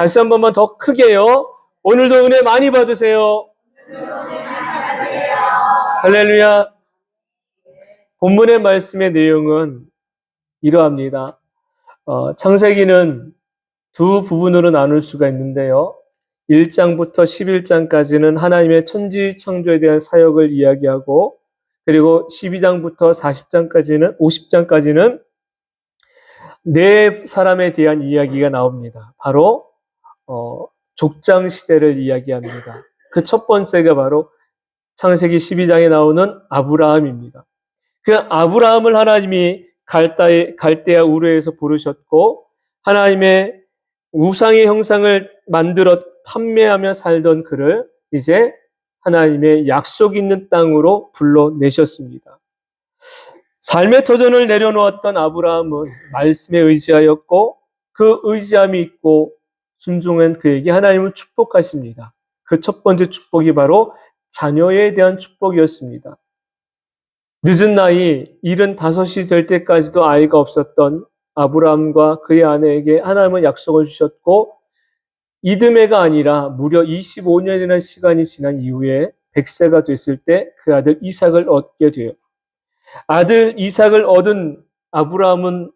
다시 한 번만 더 크게요. 오늘도 은혜 많이 받으세요. 할렐루야. 본문의 말씀의 내용은 이러합니다. 창세기는 두 부분으로 나눌 수가 있는데요. 1장부터 11장까지는 하나님의 천지 창조에 대한 사역을 이야기하고, 그리고 12장부터 50장까지는 네 사람에 대한 이야기가 나옵니다. 바로 족장 시대를 이야기합니다. 그 첫 번째가 바로 창세기 12장에 나오는 아브라함입니다. 그 아브라함을 하나님이 갈대아 우르에서 부르셨고, 하나님의 우상의 형상을 만들어 판매하며 살던 그를 이제 하나님의 약속 있는 땅으로 불러내셨습니다. 삶의 도전을 내려놓았던 아브라함은 말씀에 의지하였고, 그 의지함이 있고 순종한 그에게 하나님은 축복하십니다. 그 첫 번째 축복이 바로 자녀에 대한 축복이었습니다. 늦은 나이 75이 될 때까지도 아이가 없었던 아브라함과 그의 아내에게 하나님은 약속을 주셨고, 이듬해가 아니라 무려 25년이라는 시간이 지난 이후에 100세가 됐을 때 그 아들 이삭을 얻게 돼요. 아들 이삭을 얻은 아브라함은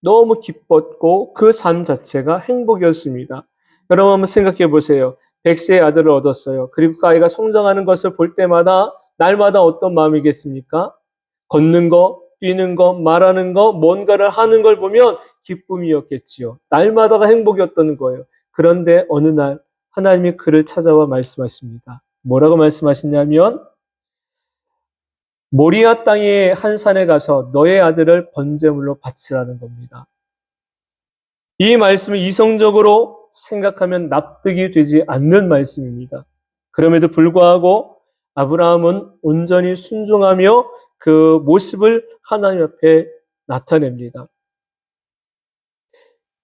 너무 기뻤고 그 삶 자체가 행복이었습니다. 여러분 한번 생각해 보세요. 100세의 아들을 얻었어요. 그리고 그 아이가 성장하는 것을 볼 때마다 날마다 어떤 마음이겠습니까? 걷는 거, 뛰는 거, 말하는 거, 뭔가를 하는 걸 보면 기쁨이었겠지요. 날마다가 행복이었던 거예요. 그런데 어느 날 하나님이 그를 찾아와 말씀하십니다. 뭐라고 말씀하시냐면, 모리아 땅의 한 산에 가서 너의 아들을 번제물로 바치라는 겁니다. 이 말씀을 이성적으로 생각하면 납득이 되지 않는 말씀입니다. 그럼에도 불구하고 아브라함은 온전히 순종하며 그 모습을 하나님 앞에 나타냅니다.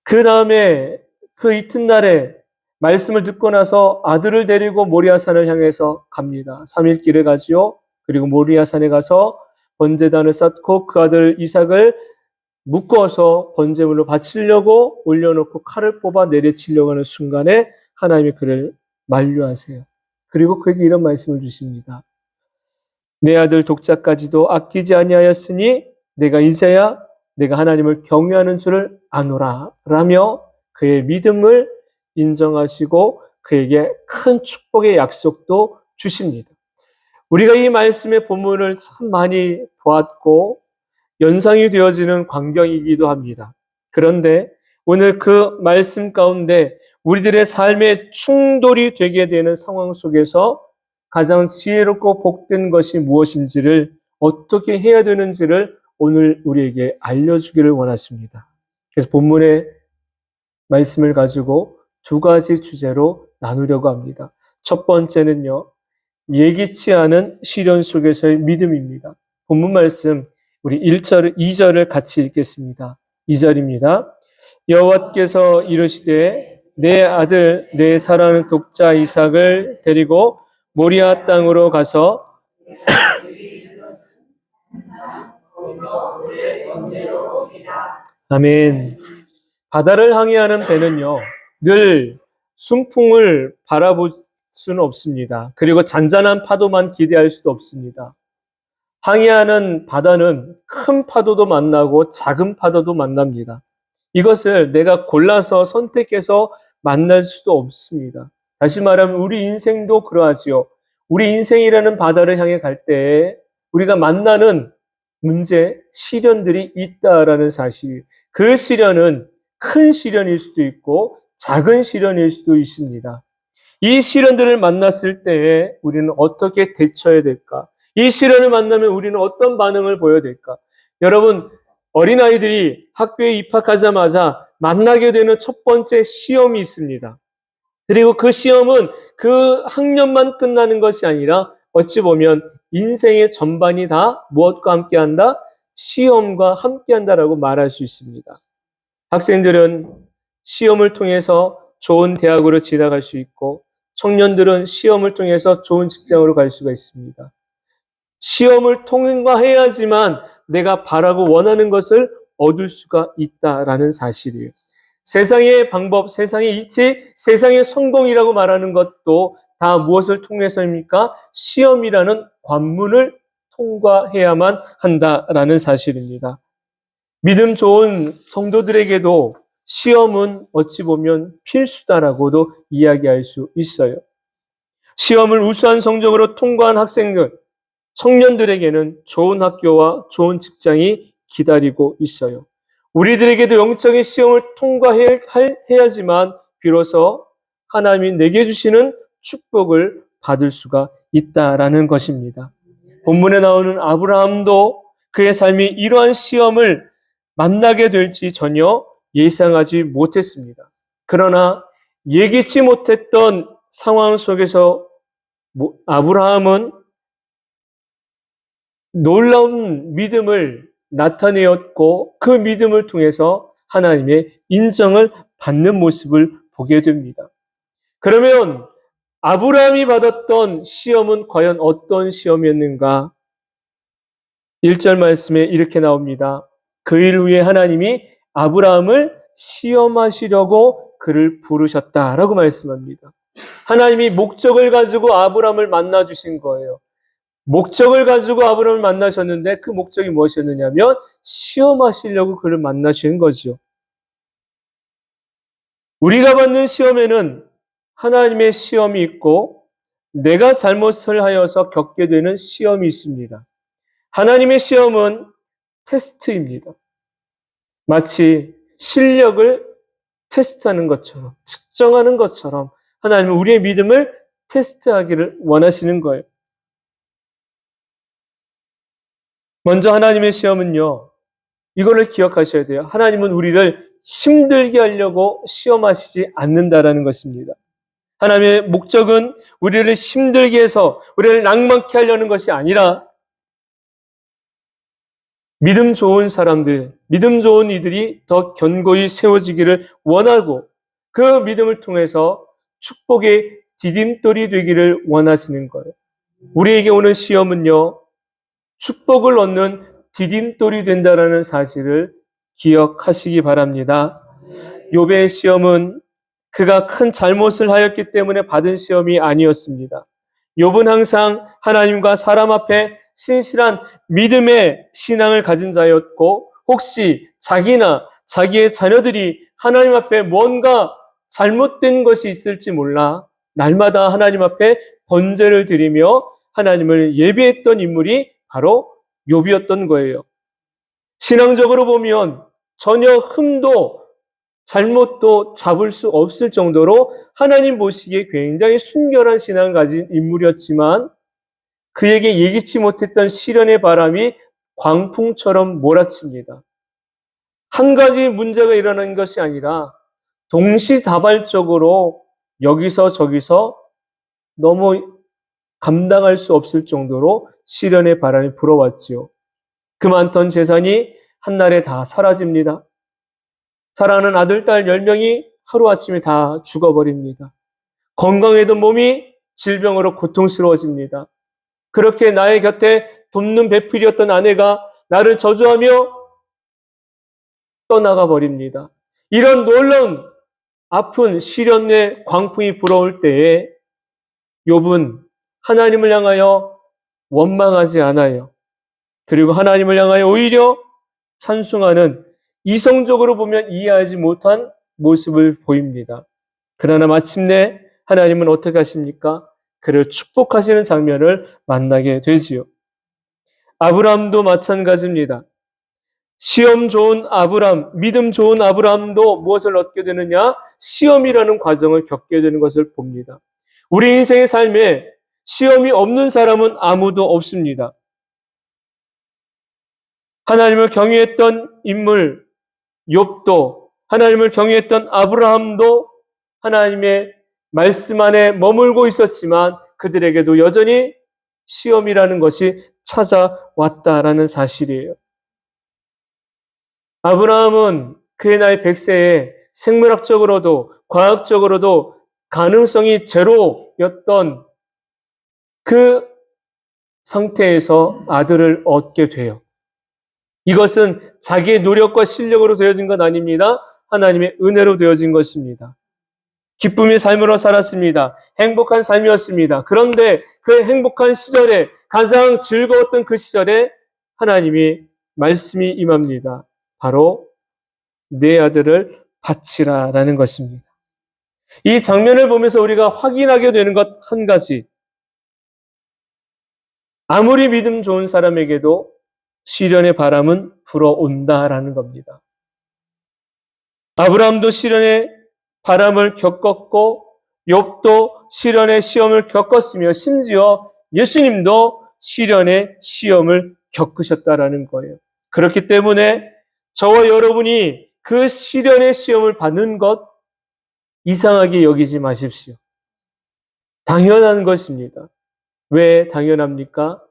그 다음에 그 이튿날에 말씀을 듣고 나서 아들을 데리고 모리아산을 향해서 갑니다. 3일 길을 가지요. 그리고 모리아산에 가서 번제단을 쌓고 그 아들 이삭을 묶어서 번제물로 바치려고 올려놓고 칼을 뽑아 내려치려고 하는 순간에 하나님이 그를 만류하세요. 그리고 그에게 이런 말씀을 주십니다. 내 아들 독자까지도 아끼지 아니하였으니 내가 이제야 내가 하나님을 경외하는 줄을 아노라 라며 그의 믿음을 인정하시고 그에게 큰 축복의 약속도 주십니다. 우리가 이 말씀의 본문을 참 많이 보았고 연상이 되어지는 광경이기도 합니다. 그런데 오늘 그 말씀 가운데 우리들의 삶의 충돌이 되게 되는 상황 속에서 가장 지혜롭고 복된 것이 무엇인지를, 어떻게 해야 되는지를 오늘 우리에게 알려주기를 원하십니다. 그래서 본문의 말씀을 가지고 두 가지 주제로 나누려고 합니다. 첫 번째는요, 예기치 않은 시련 속에서의 믿음입니다. 본문 말씀 우리 1절, 2절을 같이 읽겠습니다. 2절입니다. 여호와께서 이르시되 내 아들 내 사랑하는 독자 이삭을 데리고 모리아 땅으로 가서 아멘. 바다를 항해하는 배는요, 늘 순풍을 바라볼 수는 없습니다. 그리고 잔잔한 파도만 기대할 수도 없습니다. 항해하는 바다는 큰 파도도 만나고 작은 파도도 만납니다. 이것을 내가 골라서 선택해서 만날 수도 없습니다. 다시 말하면 우리 인생도 그러하지요. 우리 인생이라는 바다를 향해 갈 때 우리가 만나는 문제, 시련들이 있다라는 사실. 그 시련은 큰 시련일 수도 있고 작은 시련일 수도 있습니다. 이 시련들을 만났을 때에 우리는 어떻게 대처해야 될까? 이 시련을 만나면 우리는 어떤 반응을 보여야 될까? 여러분, 어린아이들이 학교에 입학하자마자 만나게 되는 첫 번째 시험이 있습니다. 그리고 그 시험은 그 학년만 끝나는 것이 아니라 어찌 보면 인생의 전반이 다 무엇과 함께한다? 시험과 함께한다라고 말할 수 있습니다. 학생들은 시험을 통해서 좋은 대학으로 진학할 수 있고, 청년들은 시험을 통해서 좋은 직장으로 갈 수가 있습니다. 시험을 통과해야지만 내가 바라고 원하는 것을 얻을 수가 있다라는 사실이에요. 세상의 방법, 세상의 이치, 세상의 성공이라고 말하는 것도 다 무엇을 통해서입니까? 시험이라는 관문을 통과해야만 한다라는 사실입니다. 믿음 좋은 성도들에게도 시험은 어찌 보면 필수다라고도 이야기할 수 있어요. 시험을 우수한 성적으로 통과한 학생들, 청년들에게는 좋은 학교와 좋은 직장이 기다리고 있어요. 우리들에게도 영적인 시험을 통과해야지만 비로소 하나님이 내게 주시는 축복을 받을 수가 있다라는 것입니다. 본문에 나오는 아브라함도 그의 삶이 이러한 시험을 만나게 될지 전혀 예상하지 못했습니다. 그러나 예기치 못했던 상황 속에서 아브라함은 놀라운 믿음을 나타내었고 그 믿음을 통해서 하나님의 인정을 받는 모습을 보게 됩니다. 그러면 아브라함이 받았던 시험은 과연 어떤 시험이었는가? 1절 말씀에 이렇게 나옵니다. 그 일 후에 하나님이 아브라함을 시험하시려고 그를 부르셨다라고 말씀합니다. 하나님이 목적을 가지고 아브라함을 만나 주신 거예요. 목적을 가지고 아브라함을 만나셨는데 그 목적이 무엇이었느냐면 시험하시려고 그를 만나신 거죠. 우리가 받는 시험에는 하나님의 시험이 있고 내가 잘못을 하여서 겪게 되는 시험이 있습니다. 하나님의 시험은 테스트입니다. 마치 실력을 테스트하는 것처럼, 측정하는 것처럼 하나님은 우리의 믿음을 테스트하기를 원하시는 거예요. 먼저 하나님의 시험은요, 이거를 기억하셔야 돼요. 하나님은 우리를 힘들게 하려고 시험하시지 않는다라는 것입니다. 하나님의 목적은 우리를 힘들게 해서 우리를 낭만케 하려는 것이 아니라 믿음 좋은 사람들, 믿음 좋은 이들이 더 견고히 세워지기를 원하고 그 믿음을 통해서 축복의 디딤돌이 되기를 원하시는 거예요. 우리에게 오는 시험은요, 축복을 얻는 디딤돌이 된다라는 사실을 기억하시기 바랍니다. 욥의 시험은 그가 큰 잘못을 하였기 때문에 받은 시험이 아니었습니다. 욥은 항상 하나님과 사람 앞에 신실한 믿음의 신앙을 가진 자였고 혹시 자기나 자기의 자녀들이 하나님 앞에 뭔가 잘못된 것이 있을지 몰라 날마다 하나님 앞에 번제를 드리며 하나님을 예배했던 인물이 바로 욥이었던 거예요. 신앙적으로 보면 전혀 흠도 잘못도 잡을 수 없을 정도로 하나님 보시기에 굉장히 순결한 신앙을 가진 인물이었지만 그에게 예기치 못했던 시련의 바람이 광풍처럼 몰아칩니다. 한 가지 문제가 일어난 것이 아니라 동시다발적으로 여기서 저기서 너무 감당할 수 없을 정도로 시련의 바람이 불어왔지요. 그 많던 재산이 한날에 다 사라집니다. 사랑하는 아들, 딸 10명이 하루아침에 다 죽어버립니다. 건강해던 몸이 질병으로 고통스러워집니다. 그렇게 나의 곁에 돕는 배필이었던 아내가 나를 저주하며 떠나가 버립니다. 이런 놀라운 아픈 시련의 광풍이 불어올 때에 욥은 하나님을 향하여 원망하지 않아요. 그리고 하나님을 향하여 오히려 찬송하는 이성적으로 보면 이해하지 못한 모습을 보입니다. 그러나 마침내 하나님은 어떻게 하십니까? 그를 축복하시는 장면을 만나게 되지요. 아브라함도 마찬가지입니다. 시험 좋은 아브라함, 믿음 좋은 아브라함도 무엇을 얻게 되느냐? 시험이라는 과정을 겪게 되는 것을 봅니다. 우리 인생의 삶에 시험이 없는 사람은 아무도 없습니다. 하나님을 경외했던 인물 욥도, 하나님을 경외했던 아브라함도 하나님의 말씀 안에 머물고 있었지만 그들에게도 여전히 시험이라는 것이 찾아왔다라는 사실이에요. 아브라함은 그의 나이 100세에 생물학적으로도 과학적으로도 가능성이 제로였던 그 상태에서 아들을 얻게 돼요. 이것은 자기의 노력과 실력으로 되어진 것 아닙니다. 하나님의 은혜로 되어진 것입니다. 기쁨의 삶으로 살았습니다. 행복한 삶이었습니다. 그런데 그 행복한 시절에, 가장 즐거웠던 그 시절에 하나님이 말씀이 임합니다. 바로 내 아들을 바치라라는 것입니다. 이 장면을 보면서 우리가 확인하게 되는 것 한 가지. 아무리 믿음 좋은 사람에게도 시련의 바람은 불어온다라는 겁니다. 아브라함도 시련의 바람을 겪었고 욥도 시련의 시험을 겪었으며 심지어 예수님도 시련의 시험을 겪으셨다라는 거예요. 그렇기 때문에 저와 여러분이 그 시련의 시험을 받는 것 이상하게 여기지 마십시오. 당연한 것입니다. 왜 당연합니까?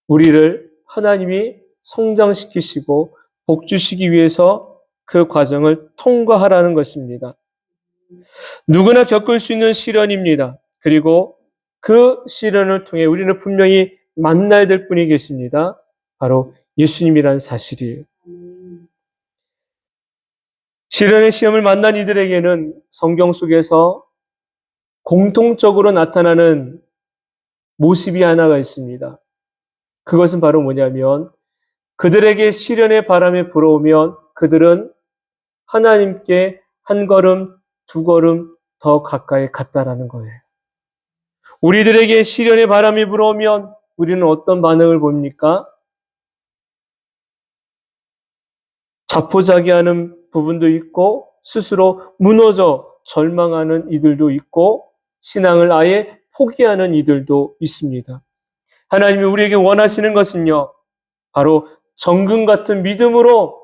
우리를 하나님이 성장시키시고 복주시기 위해서 그 과정을 통과하라는 것입니다. 누구나 겪을 수 있는 시련입니다. 그리고 그 시련을 통해 우리는 분명히 만나야 될 분이 계십니다. 바로 예수님이라는 사실이에요. 시련의 시험을 만난 이들에게는 성경 속에서 공통적으로 나타나는 모습이 하나가 있습니다. 그것은 바로 뭐냐면 그들에게 시련의 바람이 불어오면 그들은 하나님께 한 걸음, 두 걸음 더 가까이 갔다라는 거예요. 우리들에게 시련의 바람이 불어오면 우리는 어떤 반응을 봅니까? 자포자기하는 부분도 있고 스스로 무너져 절망하는 이들도 있고 신앙을 아예 포기하는 이들도 있습니다. 하나님이 우리에게 원하시는 것은요, 바로 정금 같은 믿음으로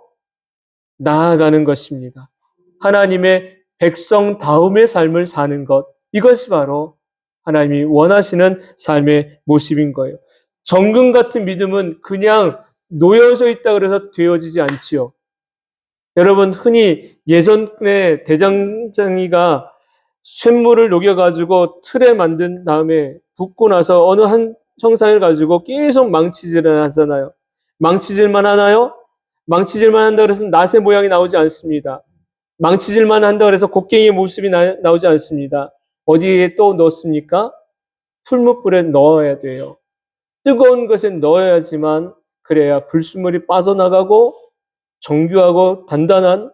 나아가는 것입니다. 하나님의 백성다움의 삶을 사는 것, 이것이 바로 하나님이 원하시는 삶의 모습인 거예요. 정금 같은 믿음은 그냥 놓여져 있다 그래서 되어지지 않지요. 여러분, 흔히 예전에 대장장이가 쇳물을 녹여가지고 틀에 만든 다음에 붓고 나서 어느 한 형상을 가지고 계속 망치질을 하잖아요. 망치질만 하나요? 망치질만 한다 그래서 낫의 모양이 나오지 않습니다. 망치질만 한다 그래서 곡괭이의 모습이 나오지 않습니다. 어디에 또 넣습니까? 풀무불에 넣어야 돼요. 뜨거운 것에 넣어야지만 그래야 불순물이 빠져나가고 정교하고 단단한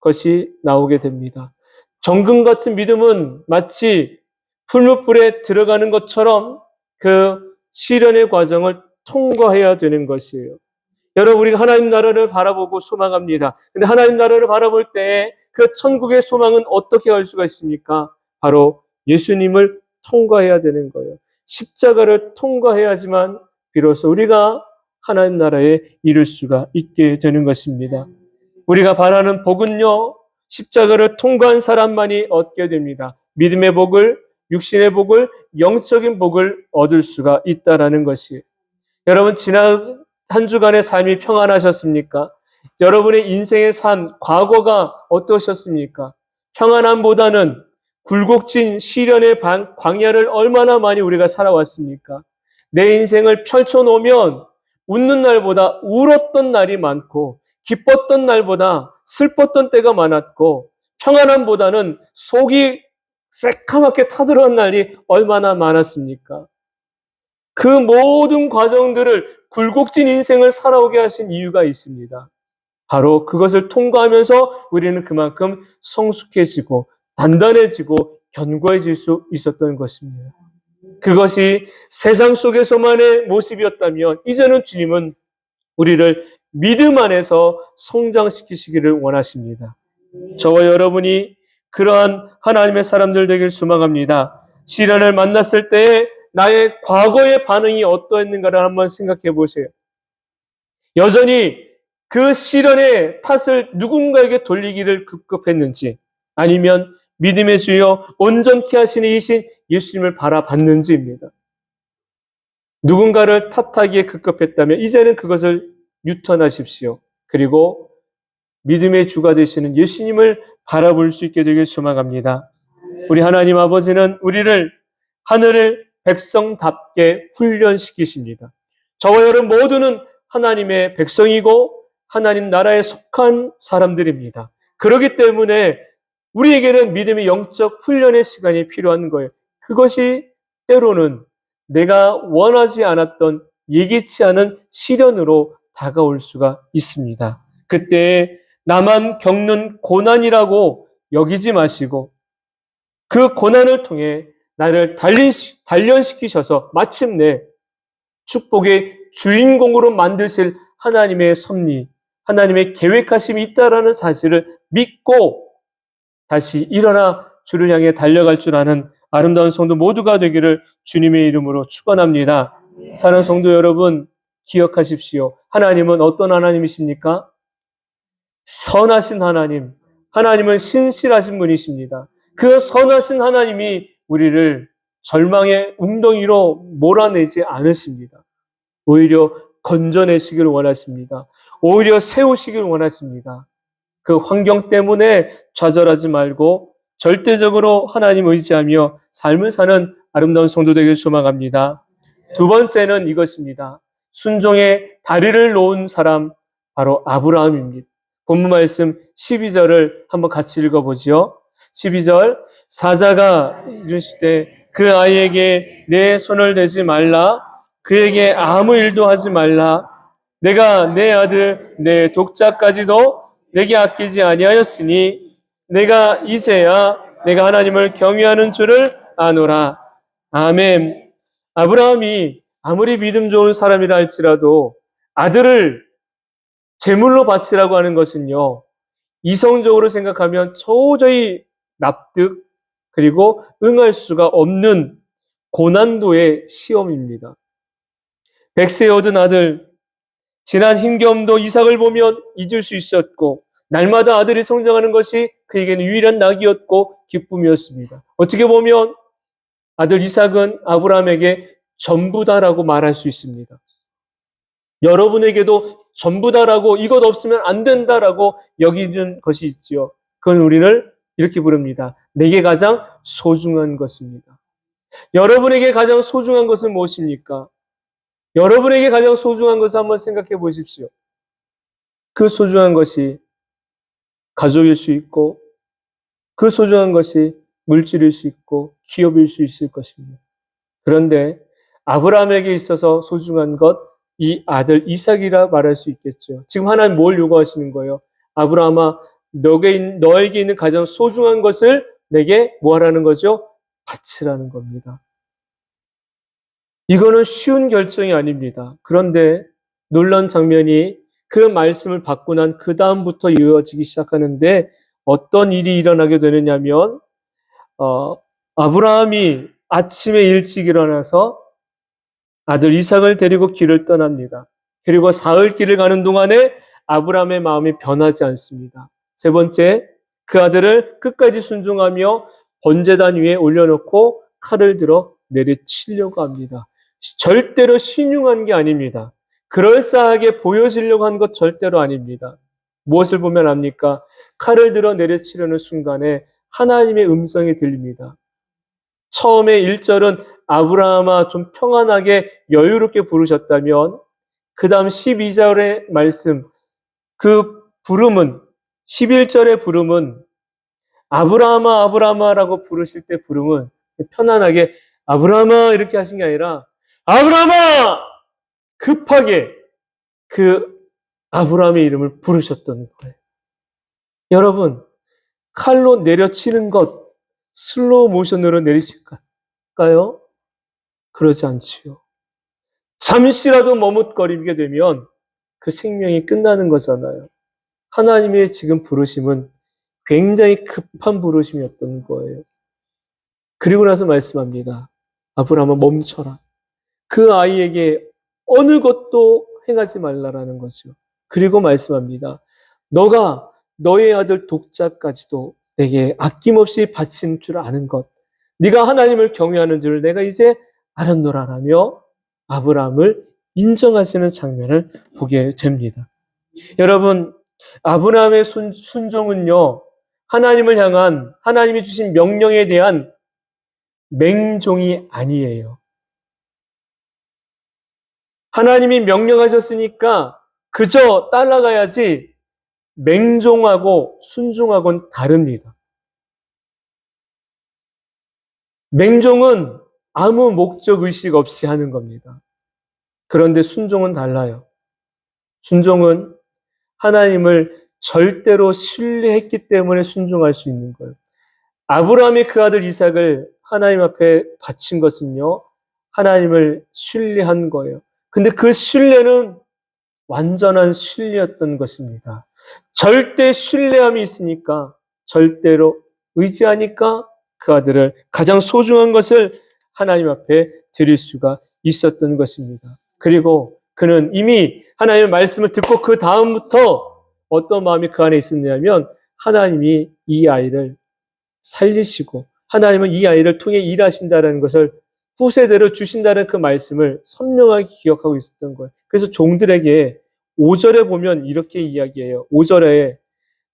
것이 나오게 됩니다. 정금 같은 믿음은 마치 풀무불에 들어가는 것처럼 그 시련의 과정을 통과해야 되는 것이에요. 여러분, 우리가 하나님 나라를 바라보고 소망합니다. 근데 하나님 나라를 바라볼 때 그 천국의 소망은 어떻게 할 수가 있습니까? 바로 예수님을 통과해야 되는 거예요. 십자가를 통과해야지만 비로소 우리가 하나님 나라에 이룰 수가 있게 되는 것입니다. 우리가 바라는 복은요, 십자가를 통과한 사람만이 얻게 됩니다. 믿음의 복을, 육신의 복을, 영적인 복을 얻을 수가 있다라는 것이에요. 여러분, 지난 한 주간의 삶이 평안하셨습니까? 여러분의 인생의 삶, 과거가 어떠셨습니까? 평안함보다는 굴곡진 시련의 광야를 얼마나 많이 우리가 살아왔습니까? 내 인생을 펼쳐놓으면 웃는 날보다 울었던 날이 많고 기뻤던 날보다 슬펐던 때가 많았고 평안함보다는 속이 새카맣게 타들어간 날이 얼마나 많았습니까? 그 모든 과정들을 굴곡진 인생을 살아오게 하신 이유가 있습니다. 바로 그것을 통과하면서 우리는 그만큼 성숙해지고 단단해지고 견고해질 수 있었던 것입니다. 그것이 세상 속에서만의 모습이었다면 이제는 주님은 우리를 믿음 안에서 성장시키시기를 원하십니다. 저와 여러분이 그러한 하나님의 사람들 되길 소망합니다. 시련을 만났을 때 나의 과거의 반응이 어떠했는가를 한번 생각해 보세요. 여전히 그 시련의 탓을 누군가에게 돌리기를 급급했는지 아니면 믿음의 주여 온전케 하시는 이신 예수님을 바라봤는지입니다. 누군가를 탓하기에 급급했다면 이제는 그것을 유턴하십시오. 그리고 믿음의 주가 되시는 예수님을 바라볼 수 있게 되길 소망합니다. 우리 하나님 아버지는 우리를 하늘의 백성답게 훈련시키십니다. 저와 여러분 모두는 하나님의 백성이고 하나님 나라에 속한 사람들입니다. 그렇기 때문에 우리에게는 믿음의 영적 훈련의 시간이 필요한 거예요. 그것이 때로는 내가 원하지 않았던 예기치 않은 시련으로 다가올 수가 있습니다. 그때 나만 겪는 고난이라고 여기지 마시고 그 고난을 통해 나를 단련시키셔서 마침내 축복의 주인공으로 만드실 하나님의 섭리, 하나님의 계획하심이 있다라는 사실을 믿고 다시 일어나 주를 향해 달려갈 줄 아는 아름다운 성도 모두가 되기를 주님의 이름으로 축원합니다. 사랑하는 성도 여러분, 기억하십시오. 하나님은 어떤 하나님이십니까? 선하신 하나님, 하나님은 신실하신 분이십니다. 그 선하신 하나님이 우리를 절망의 웅덩이로 몰아내지 않으십니다. 오히려 건져내시기를 원하십니다. 오히려 세우시기를 원하십니다. 그 환경 때문에 좌절하지 말고 절대적으로 하나님 의지하며 삶을 사는 아름다운 성도 되길 소망합니다. 두 번째는 이것입니다. 순종의 다리를 놓은 사람, 바로 아브라함입니다. 본문 말씀 12절을 한번 같이 읽어보지요. 12절, 사자가 이르시되 그 아이에게 내 손을 대지 말라, 그에게 아무 일도 하지 말라. 내가 내 아들 내 독자까지도 내게 아끼지 아니하였으니 내가 이제야 내가 하나님을 경외하는 줄을 아노라. 아멘. 아브라함이 아무리 믿음 좋은 사람이라 할지라도 아들을 제물로 바치라고 하는 것은요, 이성적으로 생각하면 도저히 납득 그리고 응할 수가 없는 고난도의 시험입니다. 백세에 얻은 아들, 지난 힘겨움도 이삭을 보면 잊을 수 있었고 날마다 아들이 성장하는 것이 그에게는 유일한 낙이었고 기쁨이었습니다. 어떻게 보면 아들 이삭은 아브라함에게 전부다라고 말할 수 있습니다. 여러분에게도 전부다라고, 이것 없으면 안 된다라고 여기는 것이 있지요. 그건 우리를 이렇게 부릅니다. 내게 가장 소중한 것입니다. 여러분에게 가장 소중한 것은 무엇입니까? 여러분에게 가장 소중한 것을 한번 생각해 보십시오. 그 소중한 것이 가족일 수 있고, 그 소중한 것이 물질일 수 있고, 기업일 수 있을 것입니다. 그런데 아브라함에게 있어서 소중한 것, 이 아들 이삭이라 말할 수 있겠죠. 지금 하나님 뭘 요구하시는 거예요? 아브라함아, 너에게 있는 가장 소중한 것을 내게 뭐 하라는 거죠? 바치라는 겁니다. 이거는 쉬운 결정이 아닙니다. 그런데 놀라운 장면이 그 말씀을 받고 난 그 다음부터 이어지기 시작하는데 어떤 일이 일어나게 되느냐면 아브라함이 아침에 일찍 일어나서 아들 이삭을 데리고 길을 떠납니다. 그리고 사흘 길을 가는 동안에 아브라함의 마음이 변하지 않습니다. 세 번째, 그 아들을 끝까지 순종하며 번제단 위에 올려놓고 칼을 들어 내리치려고 합니다. 절대로 신용한 게 아닙니다. 그럴싸하게 보여지려고 한 것 절대로 아닙니다. 무엇을 보면 압니까? 칼을 들어 내리치려는 순간에 하나님의 음성이 들립니다. 처음에 1절은 아브라함아 좀 평안하게 여유롭게 부르셨다면 그 다음 12절의 말씀, 그 부름은 11절의 부름은 아브라함아 아브라함아라고 부르실 때 부름은 편안하게 아브라함아 이렇게 하신 게 아니라 아브라함아 급하게 그 아브라함의 이름을 부르셨던 거예요. 여러분, 칼로 내려치는 것 슬로우 모션으로 내리칠까요? 그러지 않지요. 잠시라도 머뭇거리게 되면 그 생명이 끝나는 거잖아요. 하나님의 지금 부르심은 굉장히 급한 부르심이었던 거예요. 그리고 나서 말씀합니다. 아브라함아 멈춰라. 그 아이에게 어느 것도 행하지 말라라는 거죠. 그리고 말씀합니다. 너가 너의 아들 독자까지도 내게 아낌없이 바친 줄 아는 것, 네가 하나님을 경외하는 줄 내가 이제 알았노라라며 아브라함을 인정하시는 장면을 보게 됩니다. 여러분, 아브라함의 순종은요, 하나님을 향한 하나님이 주신 명령에 대한 맹종이 아니에요. 하나님이 명령하셨으니까 그저 따라가야지 맹종하고 순종하고는 다릅니다. 맹종은 아무 목적 의식 없이 하는 겁니다. 그런데 순종은 달라요. 순종은 하나님을 절대로 신뢰했기 때문에 순종할 수 있는 거예요. 아브라함이 그 아들 이삭을 하나님 앞에 바친 것은요, 하나님을 신뢰한 거예요. 근데 그 신뢰는 완전한 신뢰였던 것입니다. 절대 신뢰함이 있으니까, 절대로 의지하니까 그 아들을 가장 소중한 것을 하나님 앞에 드릴 수가 있었던 것입니다. 그리고 그는 이미 하나님의 말씀을 듣고 그 다음부터 어떤 마음이 그 안에 있었냐면, 하나님이 이 아이를 살리시고 하나님은 이 아이를 통해 일하신다는 것을 후세대로 주신다는 그 말씀을 선명하게 기억하고 있었던 거예요. 그래서 종들에게 5절에 보면 이렇게 이야기해요. 5절에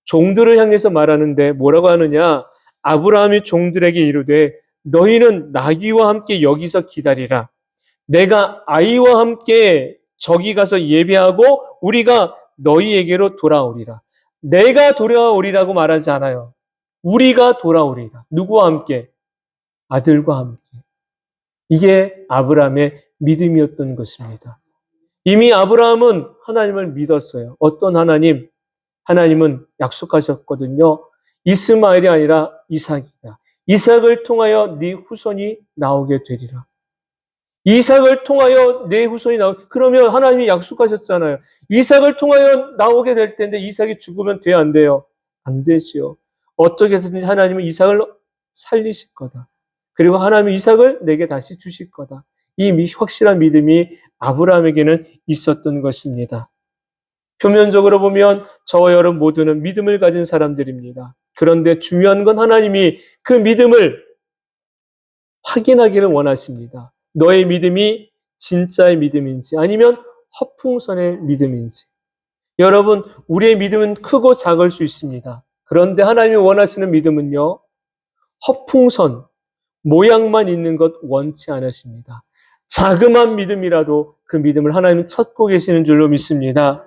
종들을 향해서 말하는데 뭐라고 하느냐? 아브라함이 종들에게 이르되 너희는 나귀와 함께 여기서 기다리라. 내가 아이와 함께 저기 가서 예배하고 우리가 너희에게로 돌아오리라. 내가 돌아오리라고 말하지 않아요. 우리가 돌아오리라. 누구와 함께? 아들과 함께. 이게 아브라함의 믿음이었던 것입니다. 이미 아브라함은 하나님을 믿었어요. 어떤 하나님? 하나님은 약속하셨거든요. 이스마엘이 아니라 이삭이다. 이삭을 통하여 네 후손이 나오게 되리라. 이삭을 통하여 내 후손이 그러면 하나님이 약속하셨잖아요. 이삭을 통하여 나오게 될 텐데 이삭이 죽으면 돼요, 안 돼요? 안 되지요. 어떻게 해서든지 하나님은 이삭을 살리실 거다. 그리고 하나님은 이삭을 내게 다시 주실 거다. 이 확실한 믿음이 아브라함에게는 있었던 것입니다. 표면적으로 보면 저와 여러분 모두는 믿음을 가진 사람들입니다. 그런데 중요한 건 하나님이 그 믿음을 확인하기를 원하십니다. 너의 믿음이 진짜의 믿음인지 아니면 허풍선의 믿음인지. 여러분, 우리의 믿음은 크고 작을 수 있습니다. 그런데 하나님이 원하시는 믿음은요, 허풍선, 모양만 있는 것 원치 않으십니다. 자그마한 믿음이라도 그 믿음을 하나님은 찾고 계시는 줄로 믿습니다.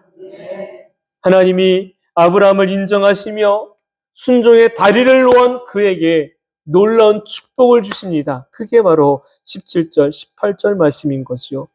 하나님이 아브라함을 인정하시며 순종의 다리를 놓은 그에게 놀라운 축복을 주십니다. 그게 바로 17절, 18절 말씀인 것이요.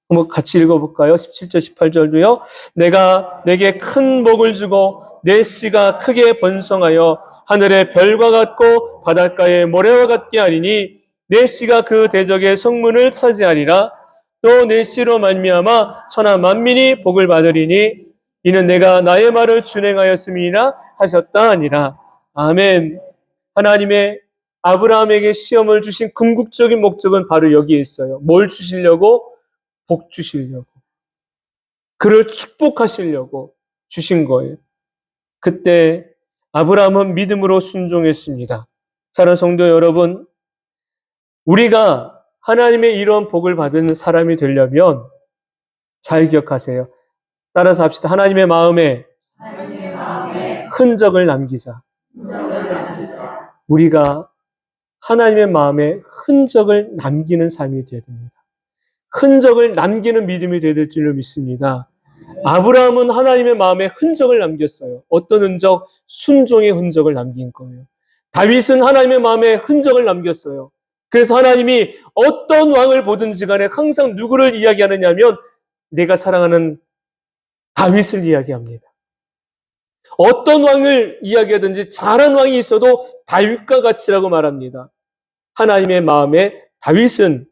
한번 같이 읽어볼까요? 17절, 18절도요. 내가 내게 큰 복을 주고 내 씨가 크게 번성하여 하늘의 별과 같고 바닷가의 모래와 같게 하리니 내 씨가 그 대적의 성문을 차지하리라. 또 내 씨로 말미암아 천하 만민이 복을 받으리니 이는 내가 나의 말을 준행하였음이니라 하셨다 하니라. 아멘. 하나님의 아브라함에게 시험을 주신 궁극적인 목적은 바로 여기에 있어요. 뭘 주시려고? 복 주시려고. 그를 축복하시려고 주신 거예요. 그때 아브라함은 믿음으로 순종했습니다. 사랑하는 성도 여러분, 우리가 하나님의 이런 복을 받은 사람이 되려면 잘 기억하세요. 따라서 합시다. 하나님의 마음에 흔적을 남기자. 우리가 하나님의 마음에 흔적을 남기는 삶이 되어야 됩니다. 흔적을 남기는 믿음이 되어야 될 줄로 믿습니다. 아브라함은 하나님의 마음에 흔적을 남겼어요. 어떤 흔적? 순종의 흔적을 남긴 거예요. 다윗은 하나님의 마음에 흔적을 남겼어요. 그래서 하나님이 어떤 왕을 보든지 간에 항상 누구를 이야기하느냐면 내가 사랑하는 다윗을 이야기합니다. 어떤 왕을 이야기하든지 잘한 왕이 있어도 다윗과 같이라고 말합니다. 하나님의 마음에 다윗은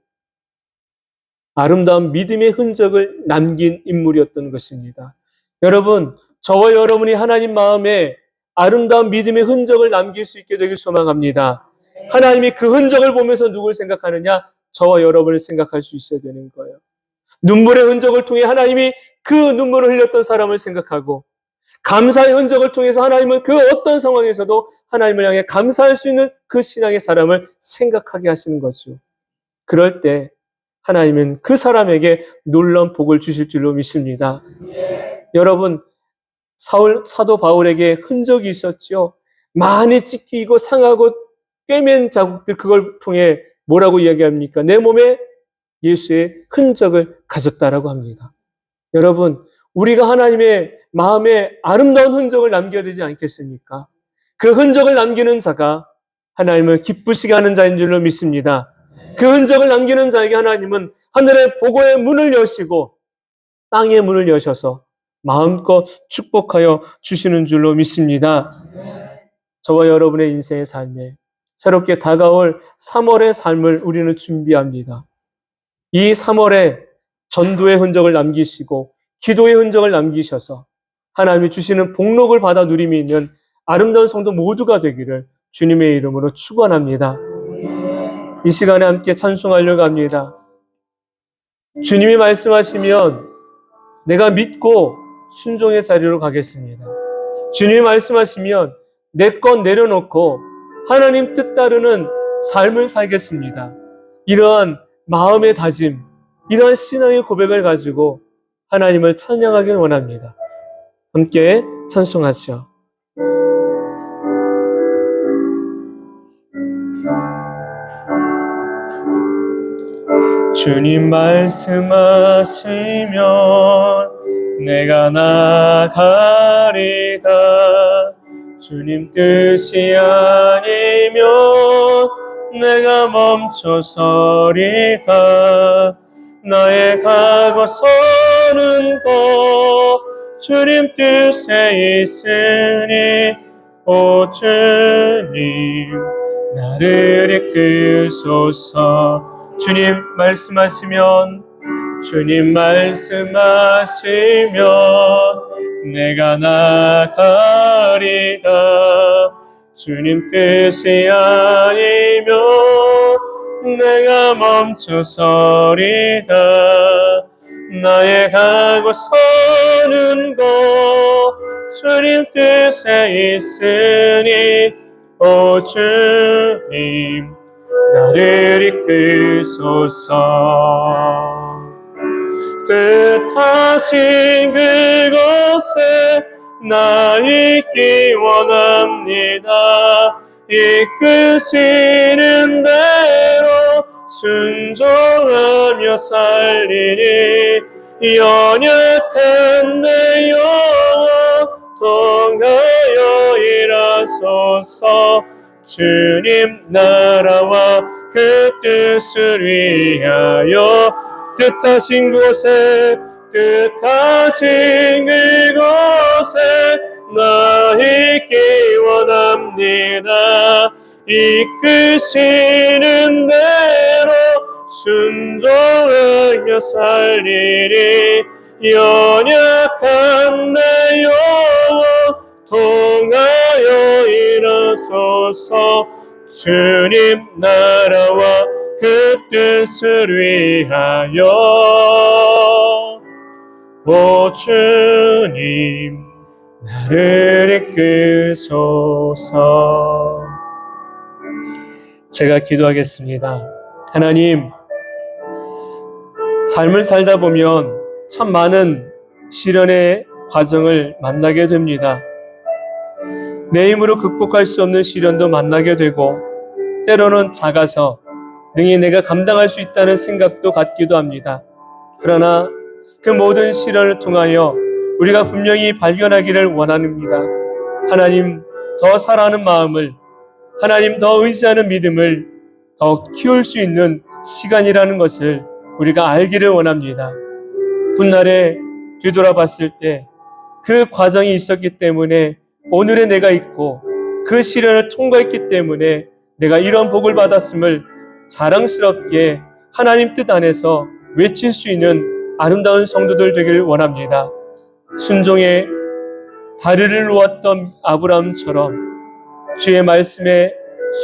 아름다운 믿음의 흔적을 남긴 인물이었던 것입니다. 여러분, 저와 여러분이 하나님 마음에 아름다운 믿음의 흔적을 남길 수 있게 되길 소망합니다. 하나님이 그 흔적을 보면서 누굴 생각하느냐? 저와 여러분을 생각할 수 있어야 되는 거예요. 눈물의 흔적을 통해 하나님이 그 눈물을 흘렸던 사람을 생각하고 감사의 흔적을 통해서 하나님은 그 어떤 상황에서도 하나님을 향해 감사할 수 있는 그 신앙의 사람을 생각하게 하시는 거죠. 그럴 때 하나님은 그 사람에게 놀라운 복을 주실 줄로 믿습니다. 여러분, 사도 바울에게 흔적이 있었죠. 많이 찢기고 상하고 꿰맨 자국들, 그걸 통해 뭐라고 이야기합니까? 내 몸에 예수의 흔적을 가졌다라고 합니다. 여러분, 우리가 하나님의 마음에 아름다운 흔적을 남겨야 되지 않겠습니까? 그 흔적을 남기는 자가 하나님을 기쁘시게 하는 자인 줄로 믿습니다. 그 흔적을 남기는 자에게 하나님은 하늘의 보고의 문을 여시고 땅의 문을 여셔서 마음껏 축복하여 주시는 줄로 믿습니다. 저와 여러분의 인생의 삶에 새롭게 다가올 3월의 삶을 우리는 준비합니다. 이 3월에 전도의 흔적을 남기시고 기도의 흔적을 남기셔서 하나님이 주시는 복록을 받아 누림이 있는 아름다운 성도 모두가 되기를 주님의 이름으로 축원합니다. 이 시간에 함께 찬송하려고 합니다. 주님이 말씀하시면 내가 믿고 순종의 자리로 가겠습니다. 주님이 말씀하시면 내 것 내려놓고 하나님 뜻 따르는 삶을 살겠습니다. 이러한 마음의 다짐, 이러한 신앙의 고백을 가지고 하나님을 찬양하길 원합니다. 함께 찬송하시죠. 주님 말씀하시면 내가 나가리다. 주님 뜻이 아니면 내가 멈춰서리다. 나의 가고 서는 것 주님 뜻에 있으니 오 주님 나를 이끄소서. 주님 말씀하시면 내가 나가리다. 주님 뜻이 아니면 내가 멈춰서리다. 나의 가고 서는 것 주님 뜻에 있으니 오 주님 나를 이끄소서. 뜻하신 그곳에 나 있기 원합니다. 이끄시는 대로 순종하며 살리니 연약한 내 영혼 통하여 일하소서. 주님 나라와 그 뜻을 위하여 뜻하신 그곳에 나 있기 원합니다. 이끄시는 대로 순종하며 살리니 연약한 내 영혼 통하여 일어서서. 주님 나라와 그 뜻을 위하여 오 주님 나를 이끄소서. 제가 기도하겠습니다. 하나님, 삶을 살다 보면 참 많은 시련의 과정을 만나게 됩니다. 내 힘으로 극복할 수 없는 시련도 만나게 되고 때로는 작아서 능히 내가 감당할 수 있다는 생각도 갖기도 합니다. 그러나 그 모든 시련을 통하여 우리가 분명히 발견하기를 원합니다. 하나님 더 사랑하는 마음을, 하나님 더 의지하는 믿음을 더욱 키울 수 있는 시간이라는 것을 우리가 알기를 원합니다. 훗날에 뒤돌아봤을 때 그 과정이 있었기 때문에 오늘의 내가 있고 그 시련을 통과했기 때문에 내가 이런 복을 받았음을 자랑스럽게 하나님 뜻 안에서 외칠 수 있는 아름다운 성도들 되기를 원합니다. 순종의 다리를 놓았던 아브라함처럼 주의 말씀에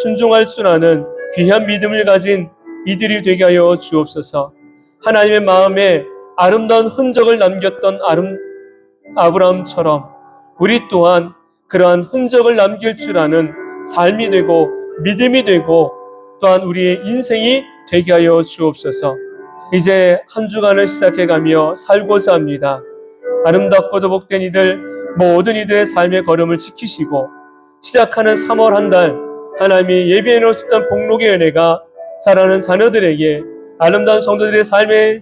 순종할 줄 아는 귀한 믿음을 가진 이들이 되게 하여 주옵소서. 하나님의 마음에 아름다운 흔적을 남겼던 아브라함처럼 우리 또한 그러한 흔적을 남길 줄 아는 삶이 되고 믿음이 되고 또한 우리의 인생이 되게 하여 주옵소서. 이제 한 주간을 시작해가며 살고자 합니다. 아름답고도 복된 이들 모든 이들의 삶의 걸음을 지키시고 시작하는 3월 한 달 하나님이 예비해 놓으셨던 복록의 은혜가 사랑하는 자녀들에게 아름다운 성도들의 삶의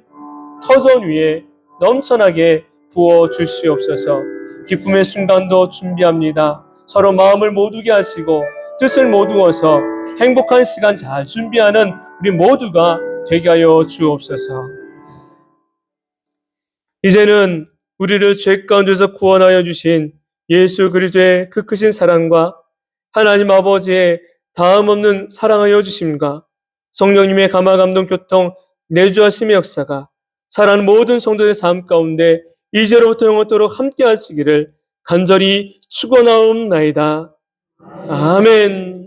터전 위에 넘쳐나게 부어 주시옵소서. 기쁨의 순간도 준비합니다. 서로 마음을 모두게 하시고 뜻을 모두어서 행복한 시간 잘 준비하는 우리 모두가 되게 하여 주옵소서. 이제는 우리를 죄 가운데서 구원하여 주신 예수 그리스도의 그 크신 사랑과 하나님 아버지의 다음 없는 사랑하여 주심과 성령님의 감화 감동 교통 내주하심의 역사가 사랑하는 모든 성도의 삶 가운데 이제로부터 영원토록 함께 하시기를 간절히 축원하옵나이다. 아멘.